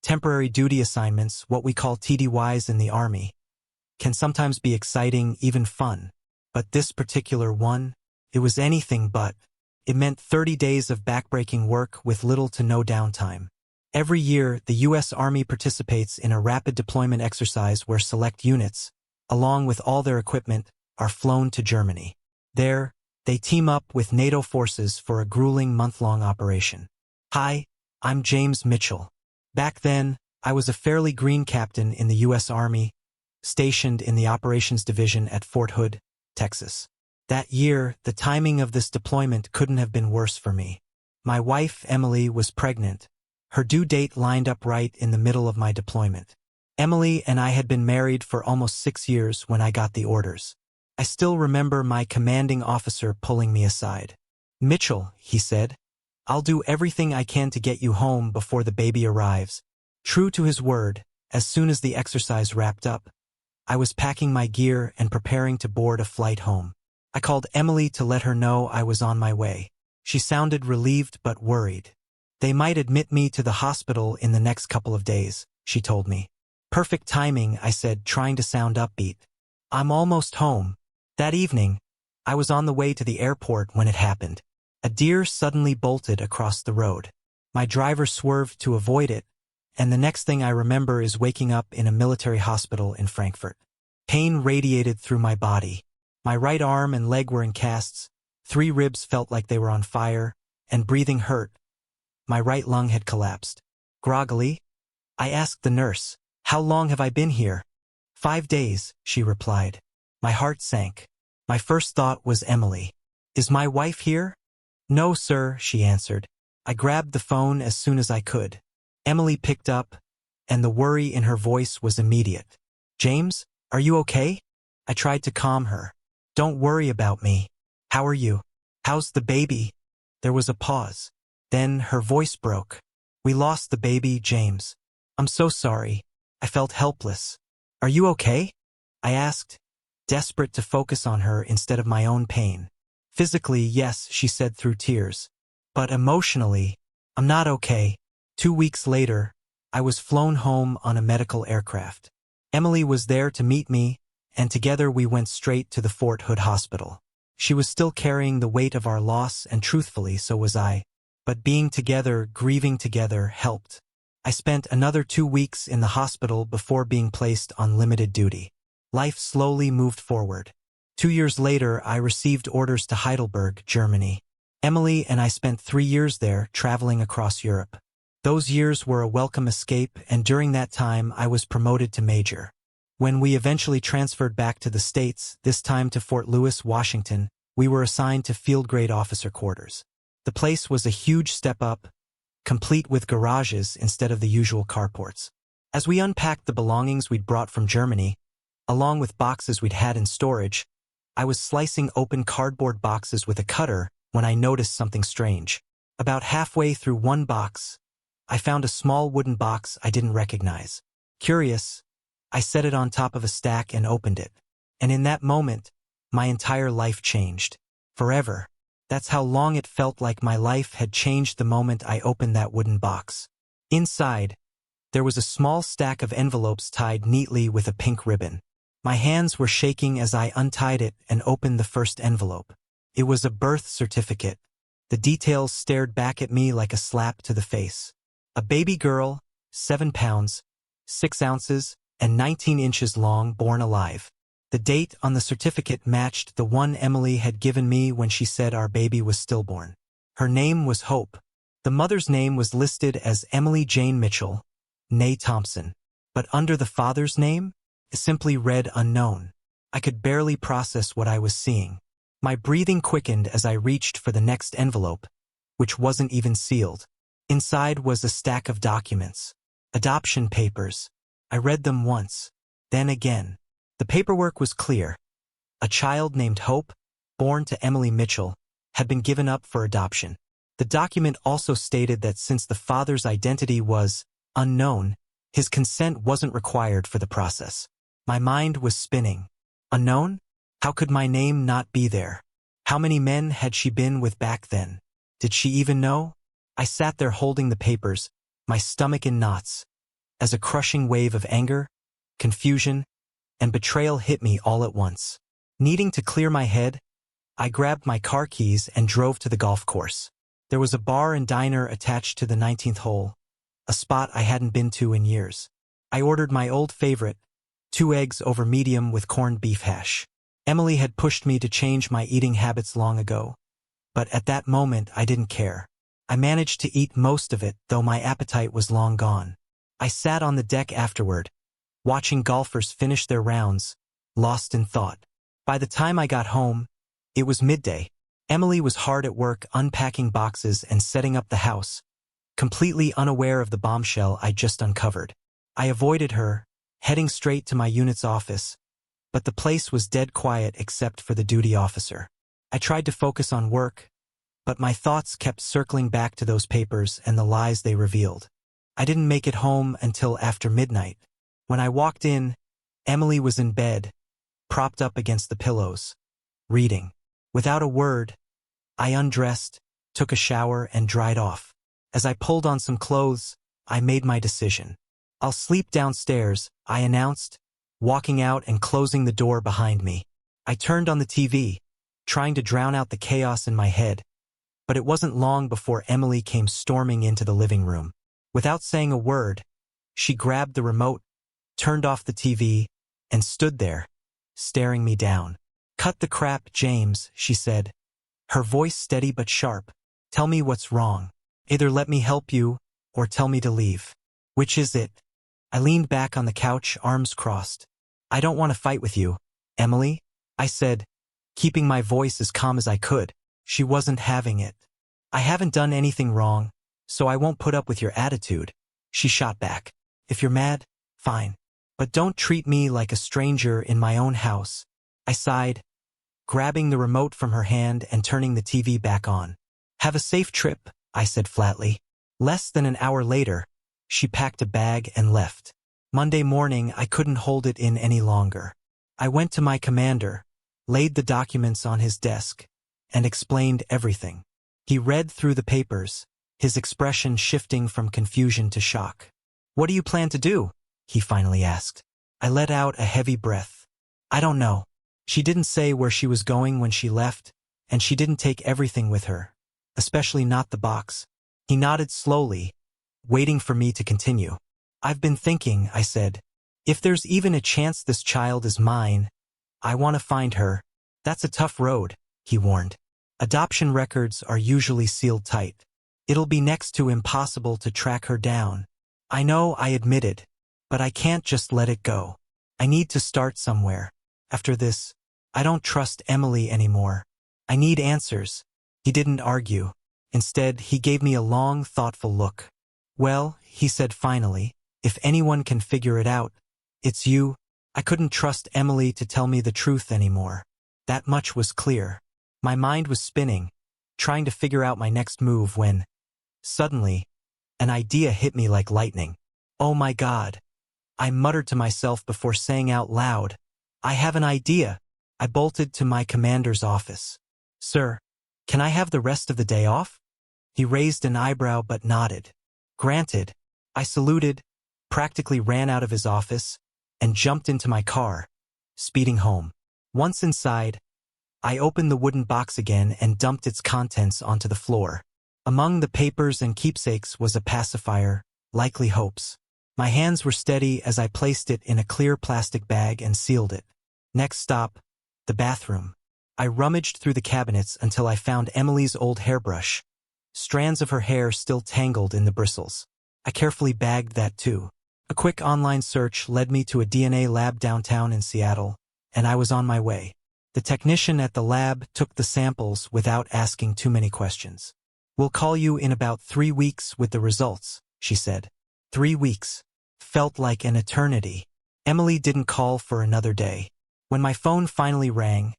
Temporary duty assignments, what we call TDYs in the Army, can sometimes be exciting, even fun. But this particular one, it was anything but. It meant 30 days of backbreaking work with little to no downtime. Every year, the U.S. Army participates in a rapid deployment exercise where select units, along with all their equipment, are flown to Germany. There, they team up with NATO forces for a grueling month-long operation. Hi, I'm James Mitchell. Back then, I was a fairly green captain in the U.S. Army, stationed in the Operations Division at Fort Hood, Texas. That year, the timing of this deployment couldn't have been worse for me. My wife, Emily, was pregnant. Her due date lined up right in the middle of my deployment. Emily and I had been married for almost 6 years when I got the orders. I still remember my commanding officer pulling me aside. "Mitchell," he said, "I'll do everything I can to get you home before the baby arrives." True to his word, as soon as the exercise wrapped up, I was packing my gear and preparing to board a flight home. I called Emily to let her know I was on my way. She sounded relieved but worried. "They might admit me to the hospital in the next couple of days," she told me. "Perfect timing," I said, trying to sound upbeat. "I'm almost home." That evening, I was on the way to the airport when it happened. A deer suddenly bolted across the road. My driver swerved to avoid it, and the next thing I remember is waking up in a military hospital in Frankfurt. Pain radiated through my body. My right arm and leg were in casts, 3 ribs felt like they were on fire, and breathing hurt. My right lung had collapsed. Groggily, I asked the nurse, "How long have I been here?" "5 days," she replied. My heart sank. My first thought was Emily. "Is my wife here?" "No, sir," she answered. I grabbed the phone as soon as I could. Emily picked up, and the worry in her voice was immediate. "James, are you okay?" I tried to calm her. "Don't worry about me. How are you? How's the baby?" There was a pause. Then her voice broke. "We lost the baby, James. I'm so sorry." I felt helpless. "Are you okay?" I asked, desperate to focus on her instead of my own pain. "Physically, yes," she said through tears. "But emotionally, I'm not okay." 2 weeks later, I was flown home on a medical aircraft. Emily was there to meet me, and together we went straight to the Fort Hood Hospital. She was still carrying the weight of our loss, and truthfully, so was I. But being together, grieving together, helped. I spent another 2 weeks in the hospital before being placed on limited duty. Life slowly moved forward. 2 years later, I received orders to Heidelberg, Germany. Emily and I spent 3 years there, traveling across Europe. Those years were a welcome escape, and during that time I was promoted to major. When we eventually transferred back to the States, this time to Fort Lewis, Washington, we were assigned to field grade officer quarters. The place was a huge step up, complete with garages instead of the usual carports. As we unpacked the belongings we'd brought from Germany, along with boxes we'd had in storage, I was slicing open cardboard boxes with a cutter when I noticed something strange. About halfway through one box, I found a small wooden box I didn't recognize. Curious, I set it on top of a stack and opened it. And in that moment, my entire life changed. Forever. That's how long it felt like my life had changed the moment I opened that wooden box. Inside, there was a small stack of envelopes tied neatly with a pink ribbon. My hands were shaking as I untied it and opened the first envelope. It was a birth certificate. The details stared back at me like a slap to the face. A baby girl, 7 pounds, 6 ounces, and 19 inches long, born alive. The date on the certificate matched the one Emily had given me when she said our baby was stillborn. Her name was Hope. The mother's name was listed as Emily Jane Mitchell, née Thompson. But under the father's name, it simply read unknown. I could barely process what I was seeing. My breathing quickened as I reached for the next envelope, which wasn't even sealed. Inside was a stack of documents. Adoption papers. I read them once, then again. The paperwork was clear. A child named Hope, born to Emily Mitchell, had been given up for adoption. The document also stated that since the father's identity was unknown, his consent wasn't required for the process. My mind was spinning. Unknown? How could my name not be there? How many men had she been with back then? Did she even know? I sat there holding the papers, my stomach in knots. as a crushing wave of anger, confusion, and betrayal hit me all at once. Needing to clear my head, I grabbed my car keys and drove to the golf course. There was a bar and diner attached to the 19th hole, a spot I hadn't been to in years. I ordered my old favorite, 2 eggs over medium with corned beef hash. Emily had pushed me to change my eating habits long ago, but at that moment I didn't care. I managed to eat most of it, though my appetite was long gone. I sat on the deck afterward, watching golfers finish their rounds, lost in thought. By the time I got home, it was midday. Emily was hard at work unpacking boxes and setting up the house, completely unaware of the bombshell I just uncovered. I avoided her, heading straight to my unit's office, but the place was dead quiet except for the duty officer. I tried to focus on work, but my thoughts kept circling back to those papers and the lies they revealed. I didn't make it home until after midnight. When I walked in, Emily was in bed, propped up against the pillows, reading. Without a word, I undressed, took a shower, and dried off. As I pulled on some clothes, I made my decision. "I'll sleep downstairs," I announced, walking out and closing the door behind me. I turned on the TV, trying to drown out the chaos in my head, but it wasn't long before Emily came storming into the living room. Without saying a word, she grabbed the remote, turned off the TV, and stood there, staring me down. "Cut the crap, James," she said, her voice steady but sharp. "Tell me what's wrong. Either let me help you, or tell me to leave. Which is it?" I leaned back on the couch, arms crossed. "I don't want to fight with you, Emily," I said, keeping my voice as calm as I could. She wasn't having it. "I haven't done anything wrong, so I won't put up with your attitude," she shot back. "If you're mad, fine. But don't treat me like a stranger in my own house," I sighed, grabbing the remote from her hand and turning the TV back on. "Have a safe trip," I said flatly. Less than an hour later, she packed a bag and left. Monday morning, I couldn't hold it in any longer. I went to my commander, laid the documents on his desk, and explained everything. He read through the papers, his expression shifting from confusion to shock. "What do you plan to do?" he finally asked. I let out a heavy breath. "I don't know." She didn't say where she was going when she left, and she didn't take everything with her, especially not the box. He nodded slowly, waiting for me to continue. "I've been thinking," I said. "If there's even a chance this child is mine, I want to find her." "That's a tough road," he warned. "Adoption records are usually sealed tight. It'll be next to impossible to track her down." "I know," I admitted, "but I can't just let it go. I need to start somewhere. After this, I don't trust Emily anymore. I need answers." He didn't argue. Instead, he gave me a long, thoughtful look. "Well," he said finally, "if anyone can figure it out, it's you." I couldn't trust Emily to tell me the truth anymore. That much was clear. My mind was spinning, trying to figure out my next move when, suddenly, an idea hit me like lightning. "Oh my God," I muttered to myself before saying out loud, "I have an idea." I bolted to my commander's office. "Sir, can I have the rest of the day off?" He raised an eyebrow but nodded. "Granted." I saluted, practically ran out of his office, and jumped into my car, speeding home. Once inside, I opened the wooden box again and dumped its contents onto the floor. Among the papers and keepsakes was a pacifier, likely Hope's. My hands were steady as I placed it in a clear plastic bag and sealed it. Next stop, the bathroom. I rummaged through the cabinets until I found Emily's old hairbrush, strands of her hair still tangled in the bristles. I carefully bagged that too. A quick online search led me to a DNA lab downtown in Seattle, and I was on my way. The technician at the lab took the samples without asking too many questions. "We'll call you in about 3 weeks with the results," she said. 3 weeks. Felt like an eternity. Emily didn't call for another day. When my phone finally rang,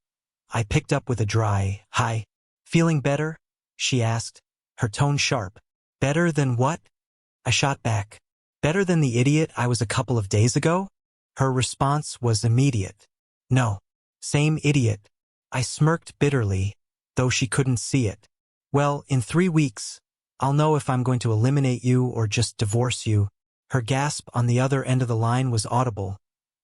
I picked up with a dry, "Hi. Feeling better?" she asked, her tone sharp. "Better than what?" I shot back. "Better than the idiot I was a couple of days ago?" Her response was immediate. "No. Same idiot." I smirked bitterly, though she couldn't see it. "Well, in 3 weeks, I'll know if I'm going to eliminate you or just divorce you," Her gasp on the other end of the line was audible,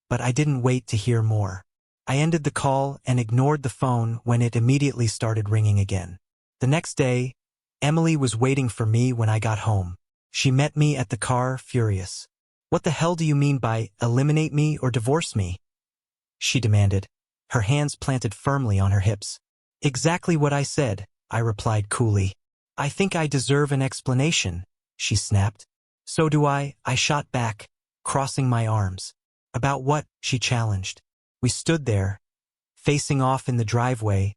but I didn't wait to hear more. I ended the call and ignored the phone when it immediately started ringing again. The next day, Emily was waiting for me when I got home. She met me at the car, furious. "What the hell do you mean by eliminate me or divorce me?" she demanded, her hands planted firmly on her hips. "Exactly what I said," I replied coolly. "I think I deserve an explanation," she snapped. "So do I shot back, crossing my arms. "About what?" she challenged. We stood there, facing off in the driveway,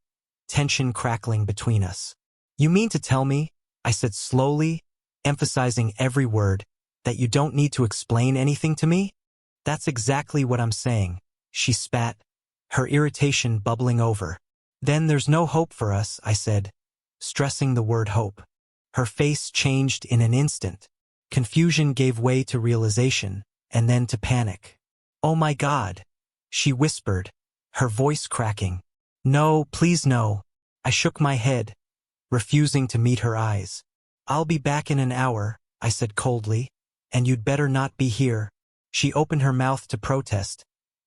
tension crackling between us. "You mean to tell me," I said slowly, emphasizing every word, "that you don't need to explain anything to me?" "That's exactly what I'm saying," she spat, her irritation bubbling over. "Then there's no hope for us," I said, stressing the word hope. Her face changed in an instant. Confusion gave way to realization, and then to panic. "Oh my God," she whispered, her voice cracking. "No, please no." I shook my head, refusing to meet her eyes. "I'll be back in an hour," I said coldly, "and you'd better not be here." She opened her mouth to protest,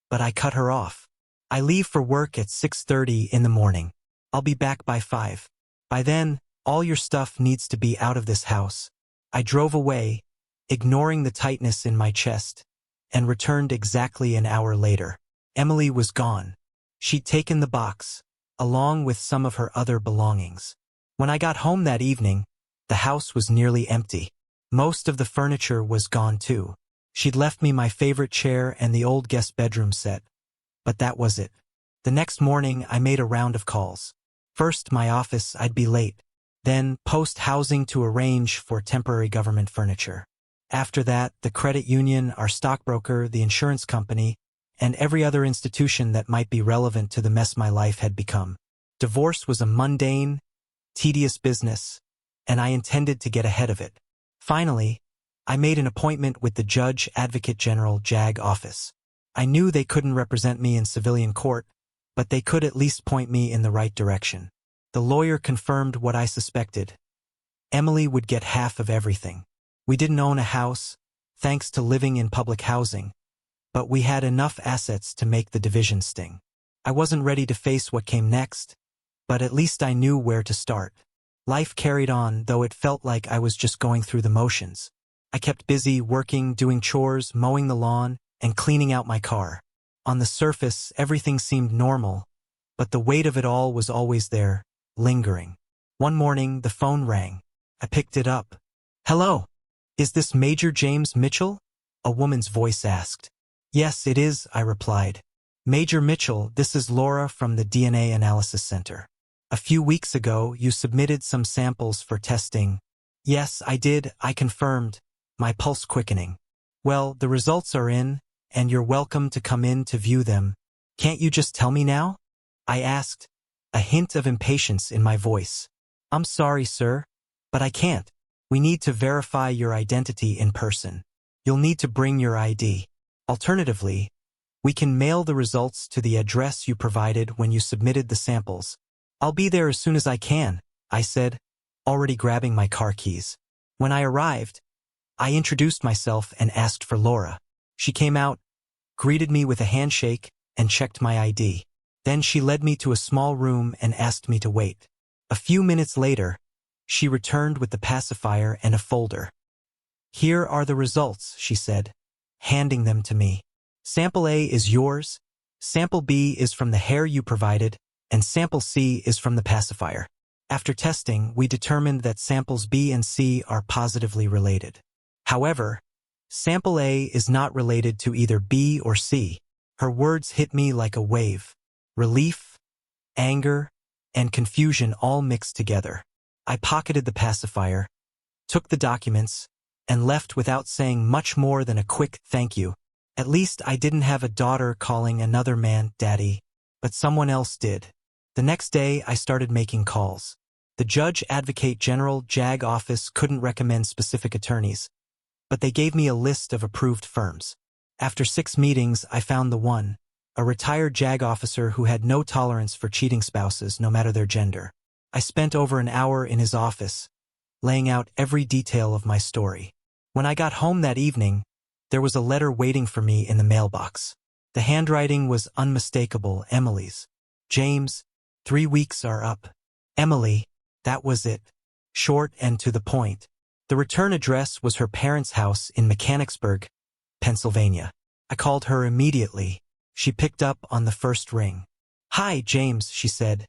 but I cut her off. "I leave for work at 6:30 in the morning. I'll be back by 5. By then, all your stuff needs to be out of this house." I drove away, ignoring the tightness in my chest, and returned exactly an hour later. Emily was gone. She'd taken the box, along with some of her other belongings. When I got home that evening, the house was nearly empty. Most of the furniture was gone too. She'd left me my favorite chair and the old guest bedroom set, but that was it. The next morning, I made a round of calls. First, my office, I'd be late. Then, post housing to arrange for temporary government furniture. After that, the credit union, our stockbroker, the insurance company, and every other institution that might be relevant to the mess my life had become. Divorce was a mundane, tedious business, and I intended to get ahead of it. Finally, I made an appointment with the Judge Advocate General JAG office. I knew they couldn't represent me in civilian court, but they could at least point me in the right direction. The lawyer confirmed what I suspected. Emily would get half of everything. We didn't own a house, thanks to living in public housing, but we had enough assets to make the division sting. I wasn't ready to face what came next, but at least I knew where to start. Life carried on, though it felt like I was just going through the motions. I kept busy working, doing chores, mowing the lawn, and cleaning out my car. On the surface, everything seemed normal, but the weight of it all was always there, lingering. One morning, the phone rang. I picked it up. "Hello. Is this Major James Mitchell?" a woman's voice asked. "Yes, it is," I replied. "Major Mitchell, this is Laura from the DNA Analysis Center. A few weeks ago, you submitted some samples for testing." "Yes, I did," I confirmed, my pulse quickening. "Well, the results are in, and you're welcome to come in to view them. Can't you just tell me now?" I asked, a hint of impatience in my voice. "I'm sorry, sir, but I can't. We need to verify your identity in person. You'll need to bring your ID. Alternatively, we can mail the results to the address you provided when you submitted the samples." "I'll be there as soon as I can," I said, already grabbing my car keys. When I arrived, I introduced myself and asked for Laura. She came out, greeted me with a handshake, and checked my ID. Then she led me to a small room and asked me to wait. A few minutes later, she returned with the pacifier and a folder. "Here are the results," she said, handing them to me. "Sample A is yours, Sample B is from the hair you provided, and Sample C is from the pacifier. After testing, we determined that samples B and C are positively related. However, Sample A is not related to either B or C." Her words hit me like a wave. Relief, anger, and confusion all mixed together. I pocketed the pacifier, took the documents, and left without saying much more than a quick thank you. At least I didn't have a daughter calling another man daddy, but someone else did. The next day, I started making calls. The Judge Advocate General JAG office couldn't recommend specific attorneys, but they gave me a list of approved firms. After 6 meetings, I found the one, a retired JAG officer who had no tolerance for cheating spouses, no matter their gender. I spent over an hour in his office, laying out every detail of my story. When I got home that evening, There was a letter waiting for me in the mailbox. The handwriting was unmistakable, Emily's. James, 3 weeks are up. Emily, that was it. Short and to the point. The return address was her parents' house in Mechanicsburg, Pennsylvania. I called her immediately. She picked up on the first ring. "Hi, James," she said,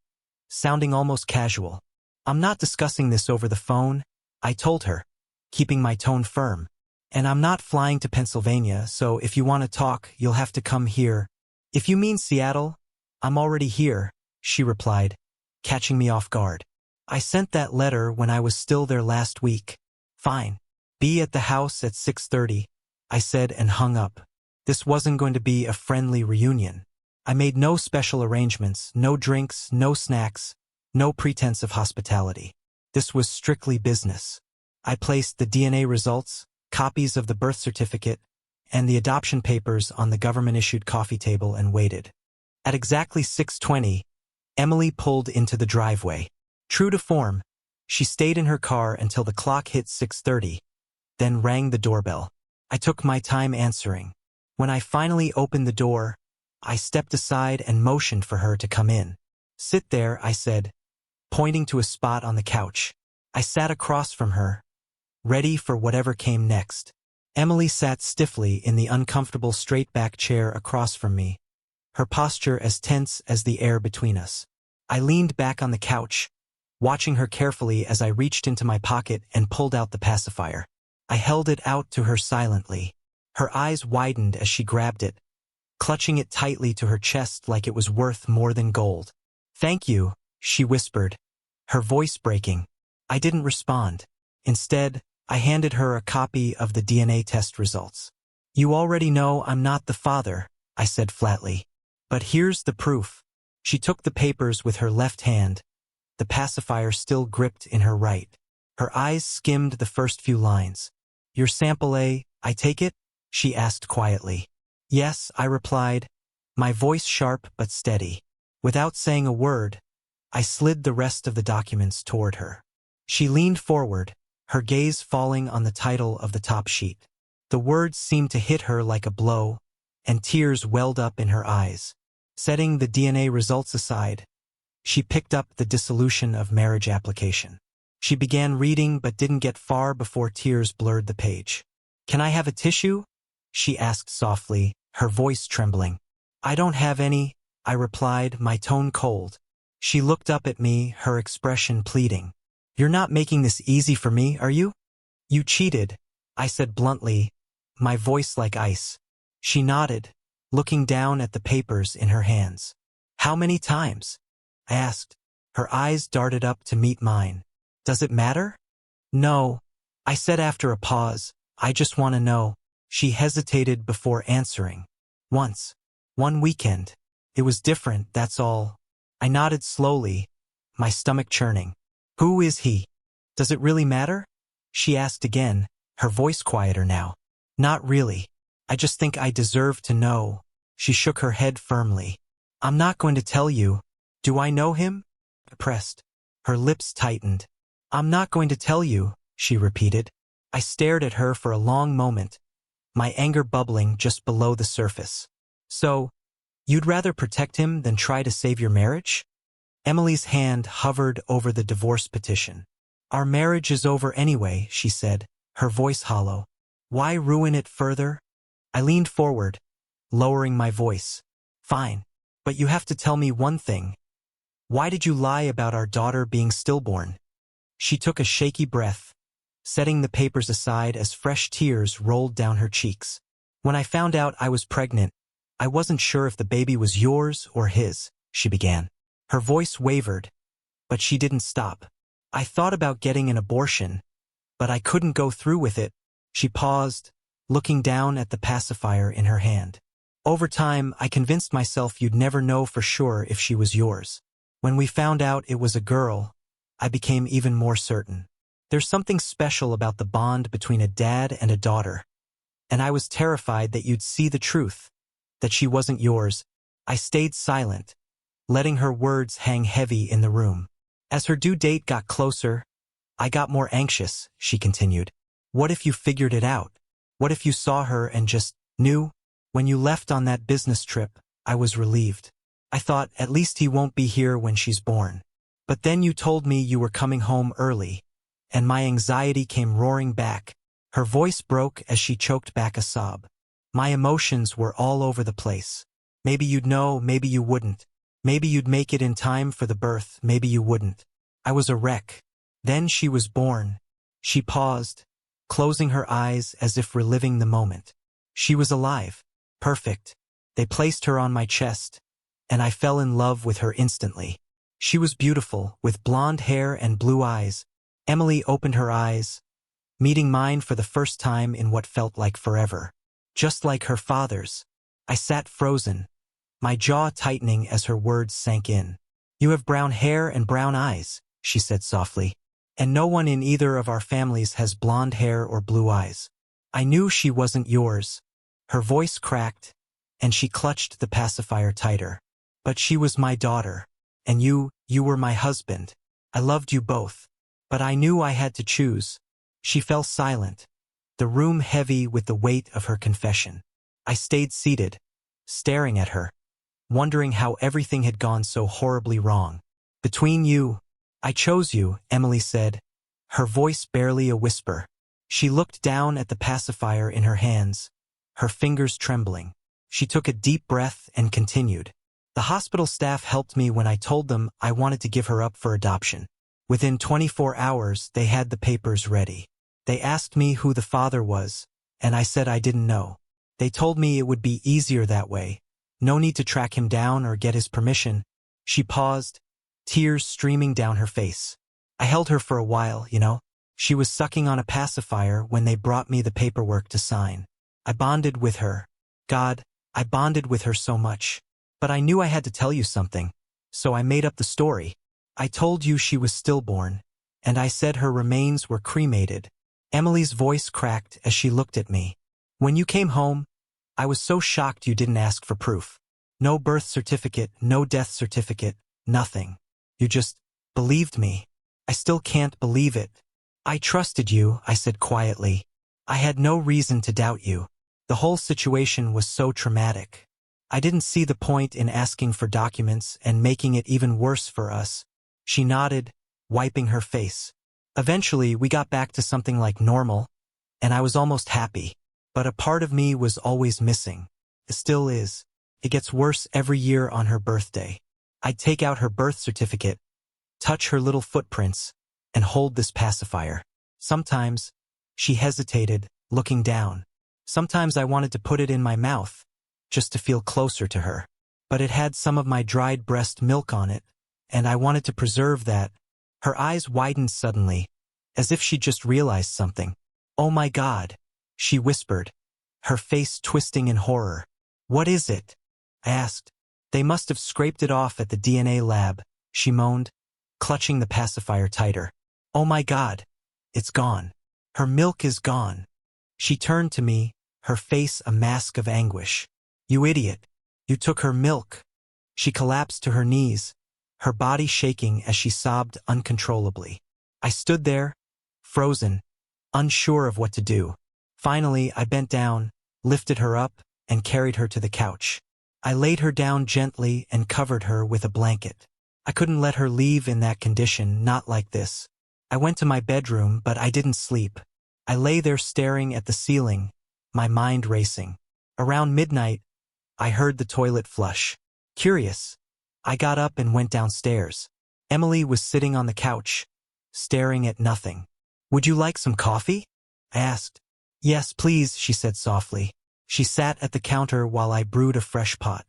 sounding almost casual. "I'm not discussing this over the phone," I told her, keeping my tone firm. "And I'm not flying to Pennsylvania, so if you want to talk, you'll have to come here." "If you mean Seattle, I'm already here," she replied, catching me off guard. "I sent that letter when I was still there last week." "Fine. Be at the house at 6:30, I said and hung up. This wasn't going to be a friendly reunion. I made no special arrangements, no drinks, no snacks, no pretense of hospitality. This was strictly business. I placed the DNA results, copies of the birth certificate, and the adoption papers on the government-issued coffee table and waited. At exactly 6:20, Emily pulled into the driveway. True to form, she stayed in her car until the clock hit 6:30, then rang the doorbell. I took my time answering. When I finally opened the door, I stepped aside and motioned for her to come in. "Sit there," I said, pointing to a spot on the couch. I sat across from her, ready for whatever came next. Emily sat stiffly in the uncomfortable straight-back chair across from me, her posture as tense as the air between us. I leaned back on the couch, watching her carefully as I reached into my pocket and pulled out the pacifier. I held it out to her silently. Her eyes widened as she grabbed it, clutching it tightly to her chest like it was worth more than gold. "Thank you," she whispered, her voice breaking. I didn't respond. Instead, I handed her a copy of the DNA test results. "You already know I'm not the father," I said flatly. "But here's the proof." She took the papers with her left hand, the pacifier still gripped in her right. Her eyes skimmed the first few lines. "Your sample A, I take it?" she asked quietly. "Yes," I replied, my voice sharp but steady. Without saying a word, I slid the rest of the documents toward her. She leaned forward, her gaze falling on the title of the top sheet. The words seemed to hit her like a blow, and tears welled up in her eyes. Setting the DNA results aside, she picked up the dissolution of marriage application. She began reading but didn't get far before tears blurred the page. "Can I have a tissue?" she asked softly, her voice trembling. "I don't have any," I replied, my tone cold. She looked up at me, her expression pleading. "You're not making this easy for me, are you?" "You cheated," I said bluntly, my voice like ice. She nodded, looking down at the papers in her hands. "How many times?" I asked. Her eyes darted up to meet mine. "Does it matter?" "No," I said after a pause. "I just want to know." She hesitated before answering. "Once. One weekend. It was different, that's all." I nodded slowly, my stomach churning. "Who is he? Does it really matter?" she asked again, her voice quieter now. "Not really. I just think I deserve to know." She shook her head firmly. "I'm not going to tell you." "Do I know him?" I pressed. Her lips tightened. "I'm not going to tell you," she repeated. I stared at her for a long moment, my anger bubbling just below the surface. "So, you'd rather protect him than try to save your marriage?" Emily's hand hovered over the divorce petition. "Our marriage is over anyway," she said, her voice hollow. "Why ruin it further?" I leaned forward, lowering my voice. "Fine, but you have to tell me one thing. Why did you lie about our daughter being stillborn?" She took a shaky breath, setting the papers aside as fresh tears rolled down her cheeks. "When I found out I was pregnant, I wasn't sure if the baby was yours or his," she began. Her voice wavered, but she didn't stop. "I thought about getting an abortion, but I couldn't go through with it." She paused, looking down at the pacifier in her hand. "Over time, I convinced myself you'd never know for sure if she was yours. When we found out it was a girl, I became even more certain. There's something special about the bond between a dad and a daughter, and I was terrified that you'd see the truth, that she wasn't yours." I stayed silent, letting her words hang heavy in the room. "As her due date got closer, I got more anxious," she continued. "What if you figured it out? What if you saw her and just knew? When you left on that business trip, I was relieved. I thought, at least he won't be here when she's born. But then you told me you were coming home early, and my anxiety came roaring back. Her voice broke as she choked back a sob. My emotions were all over the place. Maybe you'd know, maybe you wouldn't. Maybe you'd make it in time for the birth, maybe you wouldn't. I was a wreck. Then she was born. She paused, closing her eyes as if reliving the moment. She was alive. Perfect. They placed her on my chest, and I fell in love with her instantly. She was beautiful, with blonde hair and blue eyes. Emily opened her eyes, meeting mine for the first time in what felt like forever. Just like her father's. I sat frozen, my jaw tightening as her words sank in. You have brown hair and brown eyes, she said softly. And no one in either of our families has blonde hair or blue eyes. I knew she wasn't yours. Her voice cracked, and she clutched the pacifier tighter. But she was my daughter. And you were my husband. I loved you both. But I knew I had to choose. She fell silent, the room heavy with the weight of her confession. I stayed seated, staring at her, wondering how everything had gone so horribly wrong. Between you, I chose you, Emily said, her voice barely a whisper. She looked down at the pacifier in her hands, her fingers trembling. She took a deep breath and continued. The hospital staff helped me when I told them I wanted to give her up for adoption. Within 24 hours, they had the papers ready. They asked me who the father was, and I said I didn't know. They told me it would be easier that way. No need to track him down or get his permission. She paused, tears streaming down her face. I held her for a while, you know. She was sucking on a pacifier when they brought me the paperwork to sign. I bonded with her. God, I bonded with her so much. But I knew I had to tell you something, so I made up the story. I told you she was stillborn, and I said her remains were cremated. Emily's voice cracked as she looked at me. When you came home, I was so shocked you didn't ask for proof. No birth certificate, no death certificate, nothing. You just believed me. I still can't believe it. I trusted you, I said quietly. I had no reason to doubt you. The whole situation was so traumatic. I didn't see the point in asking for documents and making it even worse for us. She nodded, wiping her face. Eventually, we got back to something like normal, and I was almost happy. But a part of me was always missing. It still is. It gets worse every year on her birthday. I'd take out her birth certificate, touch her little footprints, and hold this pacifier. Sometimes, she hesitated, looking down. Sometimes I wanted to put it in my mouth, just to feel closer to her. But it had some of my dried breast milk on it, and I wanted to preserve that. Her eyes widened suddenly, as if she just realized something. Oh my God, she whispered, her face twisting in horror. What is it? I asked. They must have scraped it off at the DNA lab, she moaned, clutching the pacifier tighter. Oh my God, it's gone. Her milk is gone. She turned to me, her face a mask of anguish. You idiot. You took her milk. She collapsed to her knees, her body shaking as she sobbed uncontrollably. I stood there, frozen, unsure of what to do. Finally, I bent down, lifted her up, and carried her to the couch. I laid her down gently and covered her with a blanket. I couldn't let her leave in that condition, not like this. I went to my bedroom, but I didn't sleep. I lay there staring at the ceiling, my mind racing. Around midnight, I heard the toilet flush. Curious, I got up and went downstairs. Emily was sitting on the couch, staring at nothing. Would you like some coffee? I asked. Yes, please, she said softly. She sat at the counter while I brewed a fresh pot.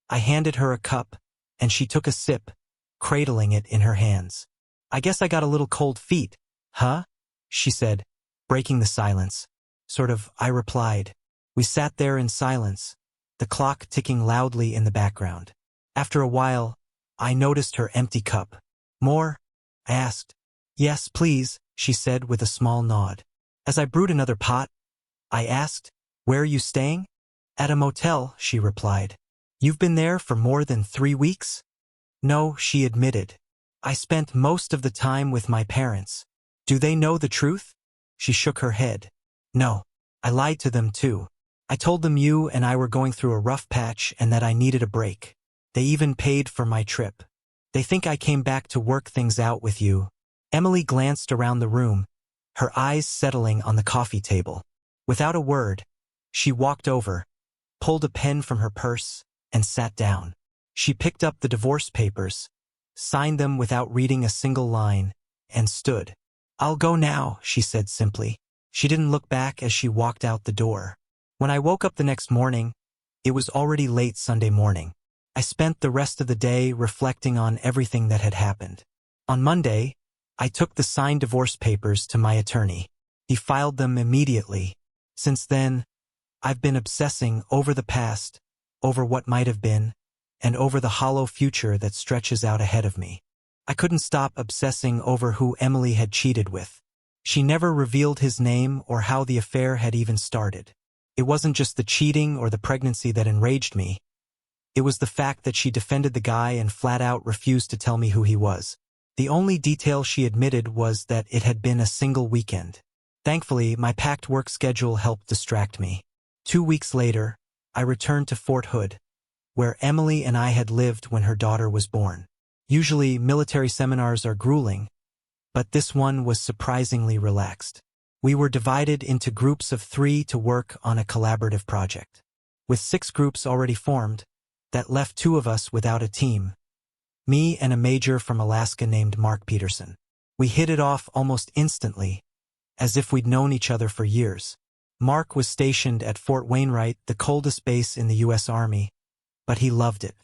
I handed her a cup, and she took a sip, cradling it in her hands. I guess I got a little cold feet, huh? She said, breaking the silence. Sort of, I replied. We sat there in silence, the clock ticking loudly in the background. After a while, I noticed her empty cup. More? I asked. Yes, please, she said with a small nod. As I brewed another pot, I asked, Where are you staying? At a motel, she replied. You've been there for more than 3 weeks? No, she admitted. I spent most of the time with my parents. Do they know the truth? She shook her head. No. I lied to them too. I told them you and I were going through a rough patch and that I needed a break. They even paid for my trip. They think I came back to work things out with you. Emily glanced around the room, her eyes settling on the coffee table. Without a word, she walked over, pulled a pen from her purse, and sat down. She picked up the divorce papers, signed them without reading a single line, and stood. "I'll go now," she said simply. She didn't look back as she walked out the door. When I woke up the next morning, it was already late Sunday morning. I spent the rest of the day reflecting on everything that had happened. On Monday, I took the signed divorce papers to my attorney. He filed them immediately. Since then, I've been obsessing over the past, over what might have been, and over the hollow future that stretches out ahead of me. I couldn't stop obsessing over who Emily had cheated with. She never revealed his name or how the affair had even started. It wasn't just the cheating or the pregnancy that enraged me. It was the fact that she defended the guy and flat out refused to tell me who he was. The only detail she admitted was that it had been a single weekend. Thankfully, my packed work schedule helped distract me. 2 weeks later, I returned to Fort Hood, where Emily and I had lived when her daughter was born. Usually, military seminars are grueling, but this one was surprisingly relaxed. We were divided into groups of 3 to work on a collaborative project. With 6 groups already formed, that left 2 of us without a team. Me and a major from Alaska named Mark Peterson. We hit it off almost instantly, as if we'd known each other for years. Mark was stationed at Fort Wainwright, the coldest base in the U.S. Army, but he loved it.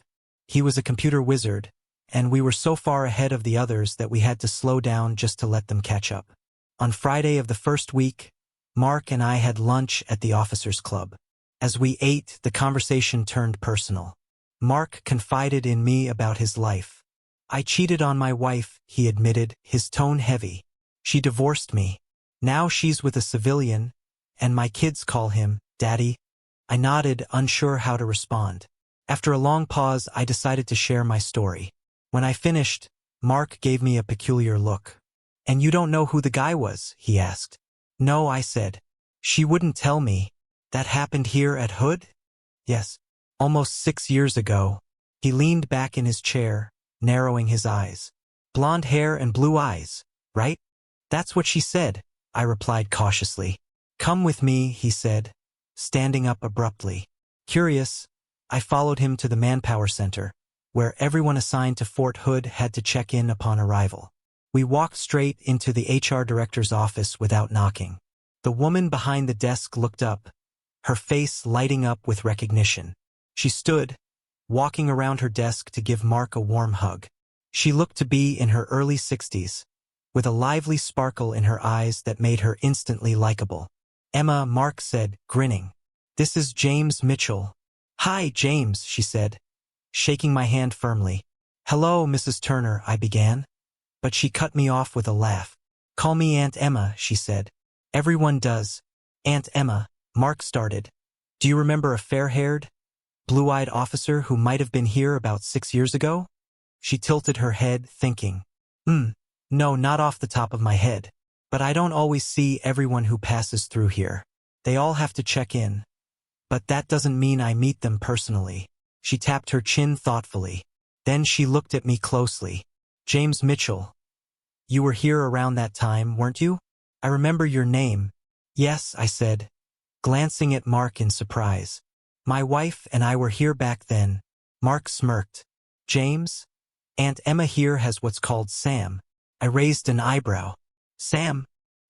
He was a computer wizard, and we were so far ahead of the others that we had to slow down just to let them catch up. On Friday of the first week, Mark and I had lunch at the officers' club. As we ate, the conversation turned personal. Mark confided in me about his life. "I cheated on my wife," he admitted, his tone heavy. "She divorced me. Now she's with a civilian, and my kids call him Daddy." I nodded, unsure how to respond. After a long pause, I decided to share my story. When I finished, Mark gave me a peculiar look. "And you don't know who the guy was?" he asked. "No," I said. "She wouldn't tell me. That happened here at Hood?" "Yes. Almost 6 years ago." He leaned back in his chair, narrowing his eyes. "Blonde hair and blue eyes, right?" "That's what she said," I replied cautiously. "Come with me," he said, standing up abruptly. Curious, I followed him to the Manpower Center, where everyone assigned to Fort Hood had to check in upon arrival. We walked straight into the HR director's office without knocking. The woman behind the desk looked up, her face lighting up with recognition. She stood, walking around her desk to give Mark a warm hug. She looked to be in her early 60s, with a lively sparkle in her eyes that made her instantly likable. "Emma," Mark said, grinning. "This is James Mitchell." "Hi, James," she said, shaking my hand firmly. "Hello, Mrs. Turner," I began, but she cut me off with a laugh. "Call me Aunt Emma," she said. "Everyone does." "Aunt Emma," Mark started. "Do you remember a fair-haired, blue-eyed officer who might have been here about 6 years ago?" She tilted her head, thinking. No, not off the top of my head. But I don't always see everyone who passes through here. They all have to check in. But that doesn't mean I meet them personally." She tapped her chin thoughtfully. Then she looked at me closely. "James Mitchell. You were here around that time, weren't you? I remember your name." "Yes," I said, glancing at Mark in surprise. "My wife and I were here back then." Mark smirked. "James? Aunt Emma here has what's called SAM." I raised an eyebrow. "SAM?"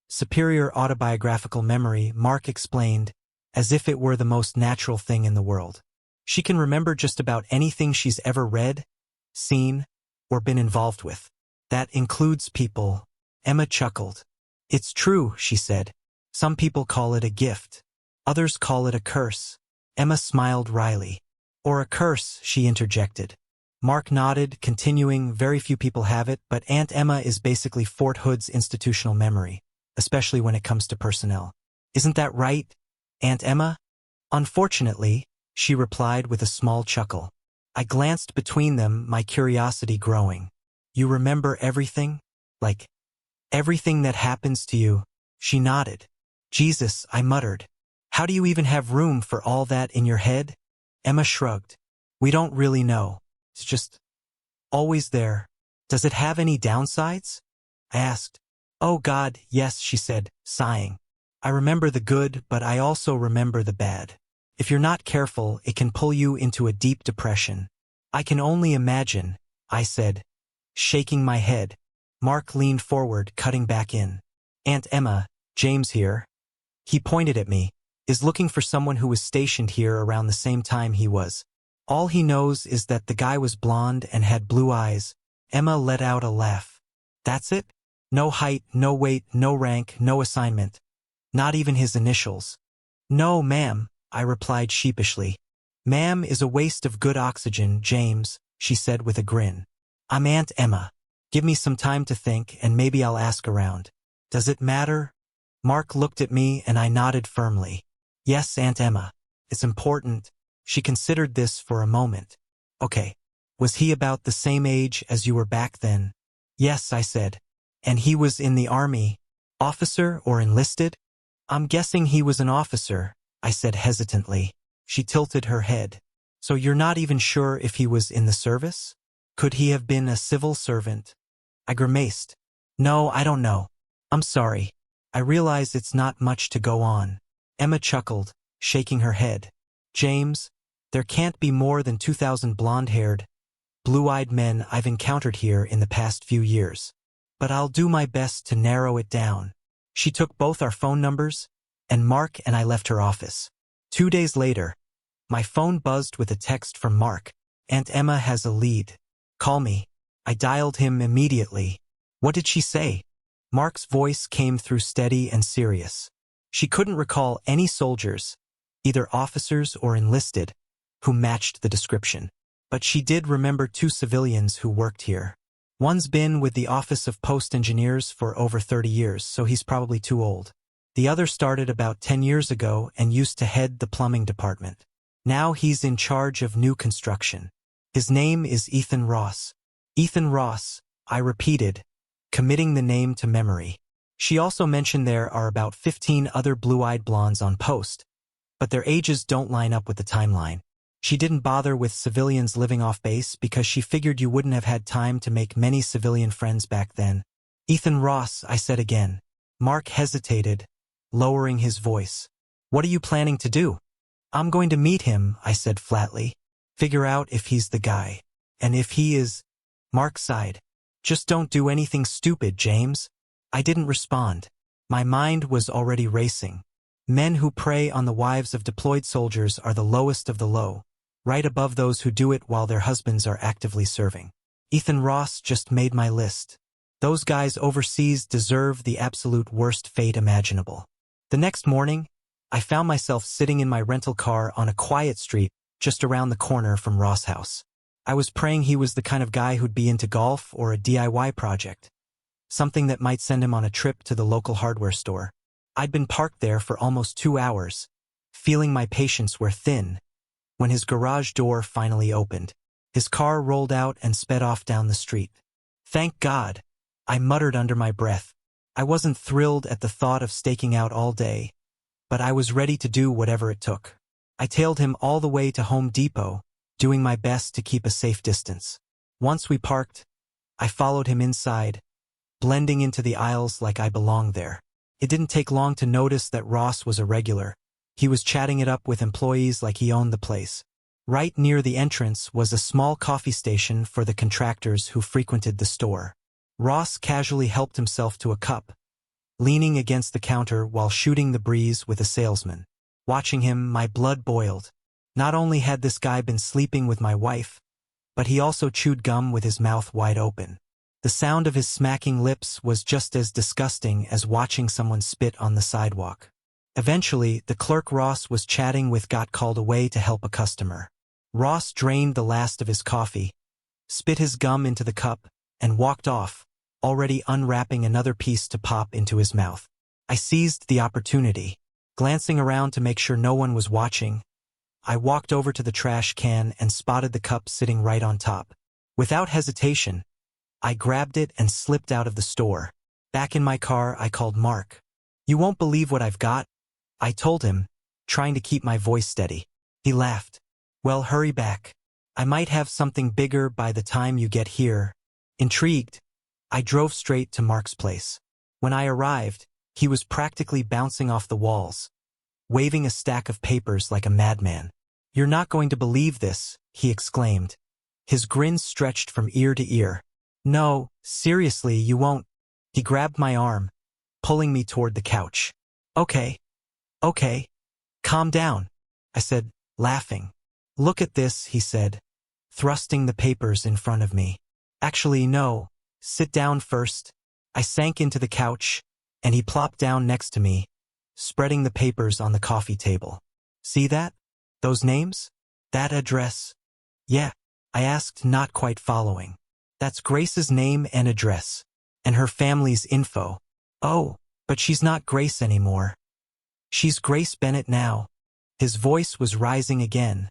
"Superior autobiographical memory," Mark explained, as if it were the most natural thing in the world. She can remember just about anything she's ever read, seen, or been involved with. That includes people. Emma chuckled. "It's true," she said. "Some people call it a gift. Others call it a curse." Emma smiled wryly. "Or a curse," she interjected. Mark nodded, continuing, "Very few people have it, but Aunt Emma is basically Fort Hood's institutional memory, especially when it comes to personnel. Isn't that right, Aunt Emma?" "Unfortunately," she replied with a small chuckle. I glanced between them, my curiosity growing. "You remember everything? Like, everything that happens to you?" She nodded. "Jesus," I muttered. How do you even have room for all that in your head? Emma shrugged. We don't really know. It's just always there. Does it have any downsides? I asked. Oh God, yes, she said, sighing. I remember the good, but I also remember the bad. If you're not careful, it can pull you into a deep depression. I can only imagine, I said, shaking my head. Mark leaned forward, cutting back in. Aunt Emma, James here. He pointed at me, is looking for someone who was stationed here around the same time he was. All he knows is that the guy was blonde and had blue eyes. Emma let out a laugh. That's it? No height, no weight, no rank, no assignment. Not even his initials. No, ma'am, I replied sheepishly. Ma'am is a waste of good oxygen, James, she said with a grin. I'm Aunt Emma. Give me some time to think and maybe I'll ask around. Does it matter? Mark looked at me and I nodded firmly. Yes, Aunt Emma. It's important. She considered this for a moment. Okay. Was he about the same age as you were back then? Yes, I said. And he was in the army. Officer or enlisted? I'm guessing he was an officer, I said hesitantly. She tilted her head. So you're not even sure if he was in the service? Could he have been a civil servant? I grimaced. No, I don't know. I'm sorry. I realize it's not much to go on. Emma chuckled, shaking her head. James, there can't be more than 2,000 blonde-haired, blue-eyed men I've encountered here in the past few years. But I'll do my best to narrow it down. She took both our phone numbers, and Mark and I left her office. 2 days later, my phone buzzed with a text from Mark. Aunt Emma has a lead. Call me. I dialed him immediately. What did she say? Mark's voice came through steady and serious. She couldn't recall any soldiers, either officers or enlisted, who matched the description. But she did remember 2 civilians who worked here. One's been with the Office of Post Engineers for over 30 years, so he's probably too old. The other started about 10 years ago and used to head the plumbing department. Now he's in charge of new construction. His name is Ethan Ross. Ethan Ross, I repeated, committing the name to memory. She also mentioned there are about 15 other blue-eyed blondes on post, but their ages don't line up with the timeline. She didn't bother with civilians living off base because she figured you wouldn't have had time to make many civilian friends back then. Ethan Ross, I said again. Mark hesitated, lowering his voice. What are you planning to do? I'm going to meet him, I said flatly. Figure out if he's the guy. And if he is... Mark sighed. Just don't do anything stupid, James. I didn't respond. My mind was already racing. Men who prey on the wives of deployed soldiers are the lowest of the low, right above those who do it while their husbands are actively serving. Ethan Ross just made my list. Those guys overseas deserve the absolute worst fate imaginable. The next morning, I found myself sitting in my rental car on a quiet street just around the corner from Ross' house. I was praying he was the kind of guy who'd be into golf or a DIY project, something that might send him on a trip to the local hardware store. I'd been parked there for almost 2 hours, feeling my patience wear thin, when his garage door finally opened. His car rolled out and sped off down the street. Thank God, I muttered under my breath. I wasn't thrilled at the thought of staking out all day, but I was ready to do whatever it took. I tailed him all the way to Home Depot, doing my best to keep a safe distance. Once we parked, I followed him inside, blending into the aisles like I belonged there. It didn't take long to notice that Ross was a regular. He was chatting it up with employees like he owned the place. Right near the entrance was a small coffee station for the contractors who frequented the store. Ross casually helped himself to a cup, leaning against the counter while shooting the breeze with a salesman. Watching him, my blood boiled. Not only had this guy been sleeping with my wife, but he also chewed gum with his mouth wide open. The sound of his smacking lips was just as disgusting as watching someone spit on the sidewalk. Eventually, the clerk Ross was chatting with got called away to help a customer. Ross drained the last of his coffee, spit his gum into the cup, and walked off, already unwrapping another piece to pop into his mouth. I seized the opportunity. Glancing around to make sure no one was watching, I walked over to the trash can and spotted the cup sitting right on top. Without hesitation, I grabbed it and slipped out of the store. Back in my car, I called Mark. You won't believe what I've got, I told him, trying to keep my voice steady. He laughed. Well, hurry back. I might have something bigger by the time you get here. Intrigued, I drove straight to Mark's place. When I arrived, he was practically bouncing off the walls, waving a stack of papers like a madman. You're not going to believe this, he exclaimed. His grin stretched from ear to ear. No, seriously, you won't. He grabbed my arm, pulling me toward the couch. Okay. Calm down, I said, laughing. Look at this, he said, thrusting the papers in front of me. Actually, no. Sit down first. I sank into the couch, and he plopped down next to me, spreading the papers on the coffee table. See that? Those names? That address? Yeah, I asked, not quite following. That's Grace's name and address, and her family's info. Oh, but she's not Grace anymore. She's Grace Bennett now. His voice was rising again,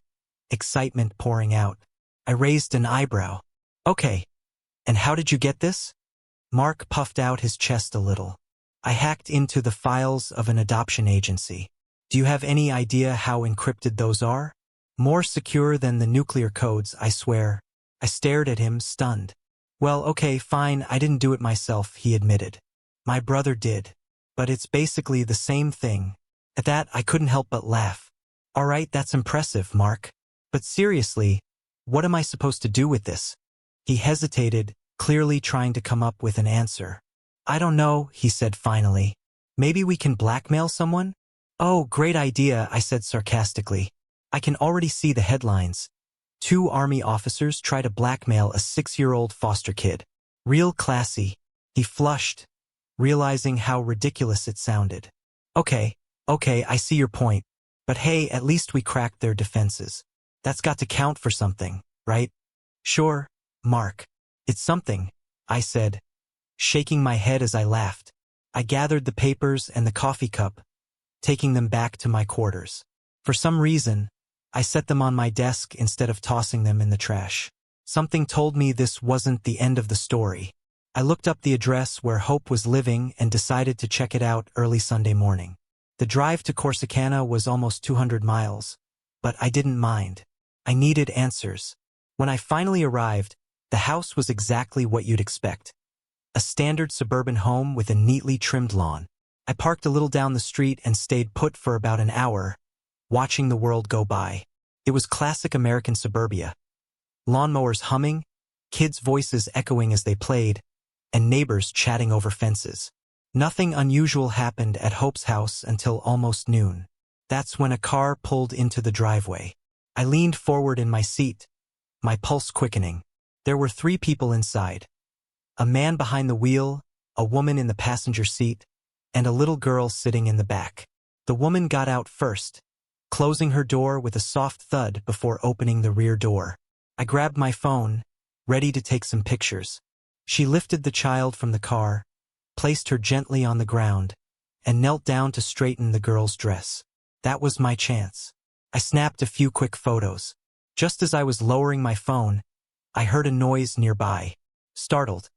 excitement pouring out. I raised an eyebrow. Okay, and how did you get this? Mark puffed out his chest a little. I hacked into the files of an adoption agency. Do you have any idea how encrypted those are? More secure than the nuclear codes, I swear. I stared at him, stunned. Well, okay, fine, I didn't do it myself, he admitted. My brother did. But it's basically the same thing. At that, I couldn't help but laugh. All right, that's impressive, Mark. But seriously, what am I supposed to do with this? He hesitated, clearly trying to come up with an answer. I don't know, he said finally. Maybe we can blackmail someone? Oh, great idea, I said sarcastically. I can already see the headlines. 2 Army officers try to blackmail a 6-year-old foster kid. Real classy. He flushed, realizing how ridiculous it sounded. Okay, I see your point. But hey, at least we cracked their defenses. That's got to count for something, right? Sure, Mark. It's something, I said, shaking my head as I laughed. I gathered the papers and the coffee cup, taking them back to my quarters. For some reason, I set them on my desk instead of tossing them in the trash. Something told me this wasn't the end of the story. I looked up the address where Hope was living and decided to check it out early Sunday morning. The drive to Corsicana was almost 200 miles, but I didn't mind. I needed answers. When I finally arrived, the house was exactly what you'd expect. A standard suburban home with a neatly trimmed lawn. I parked a little down the street and stayed put for about an hour, watching the world go by. It was classic American suburbia. Lawnmowers humming, kids' voices echoing as they played, and neighbors chatting over fences. Nothing unusual happened at Hope's house until almost noon. That's when a car pulled into the driveway. I leaned forward in my seat, my pulse quickening. There were 3 people inside. A man behind the wheel, a woman in the passenger seat, and a little girl sitting in the back. The woman got out first, closing her door with a soft thud before opening the rear door. I grabbed my phone, ready to take some pictures. She lifted the child from the car, placed her gently on the ground, and knelt down to straighten the girl's dress. That was my chance. I snapped a few quick photos. Just as I was lowering my phone, I heard a noise nearby. Startled,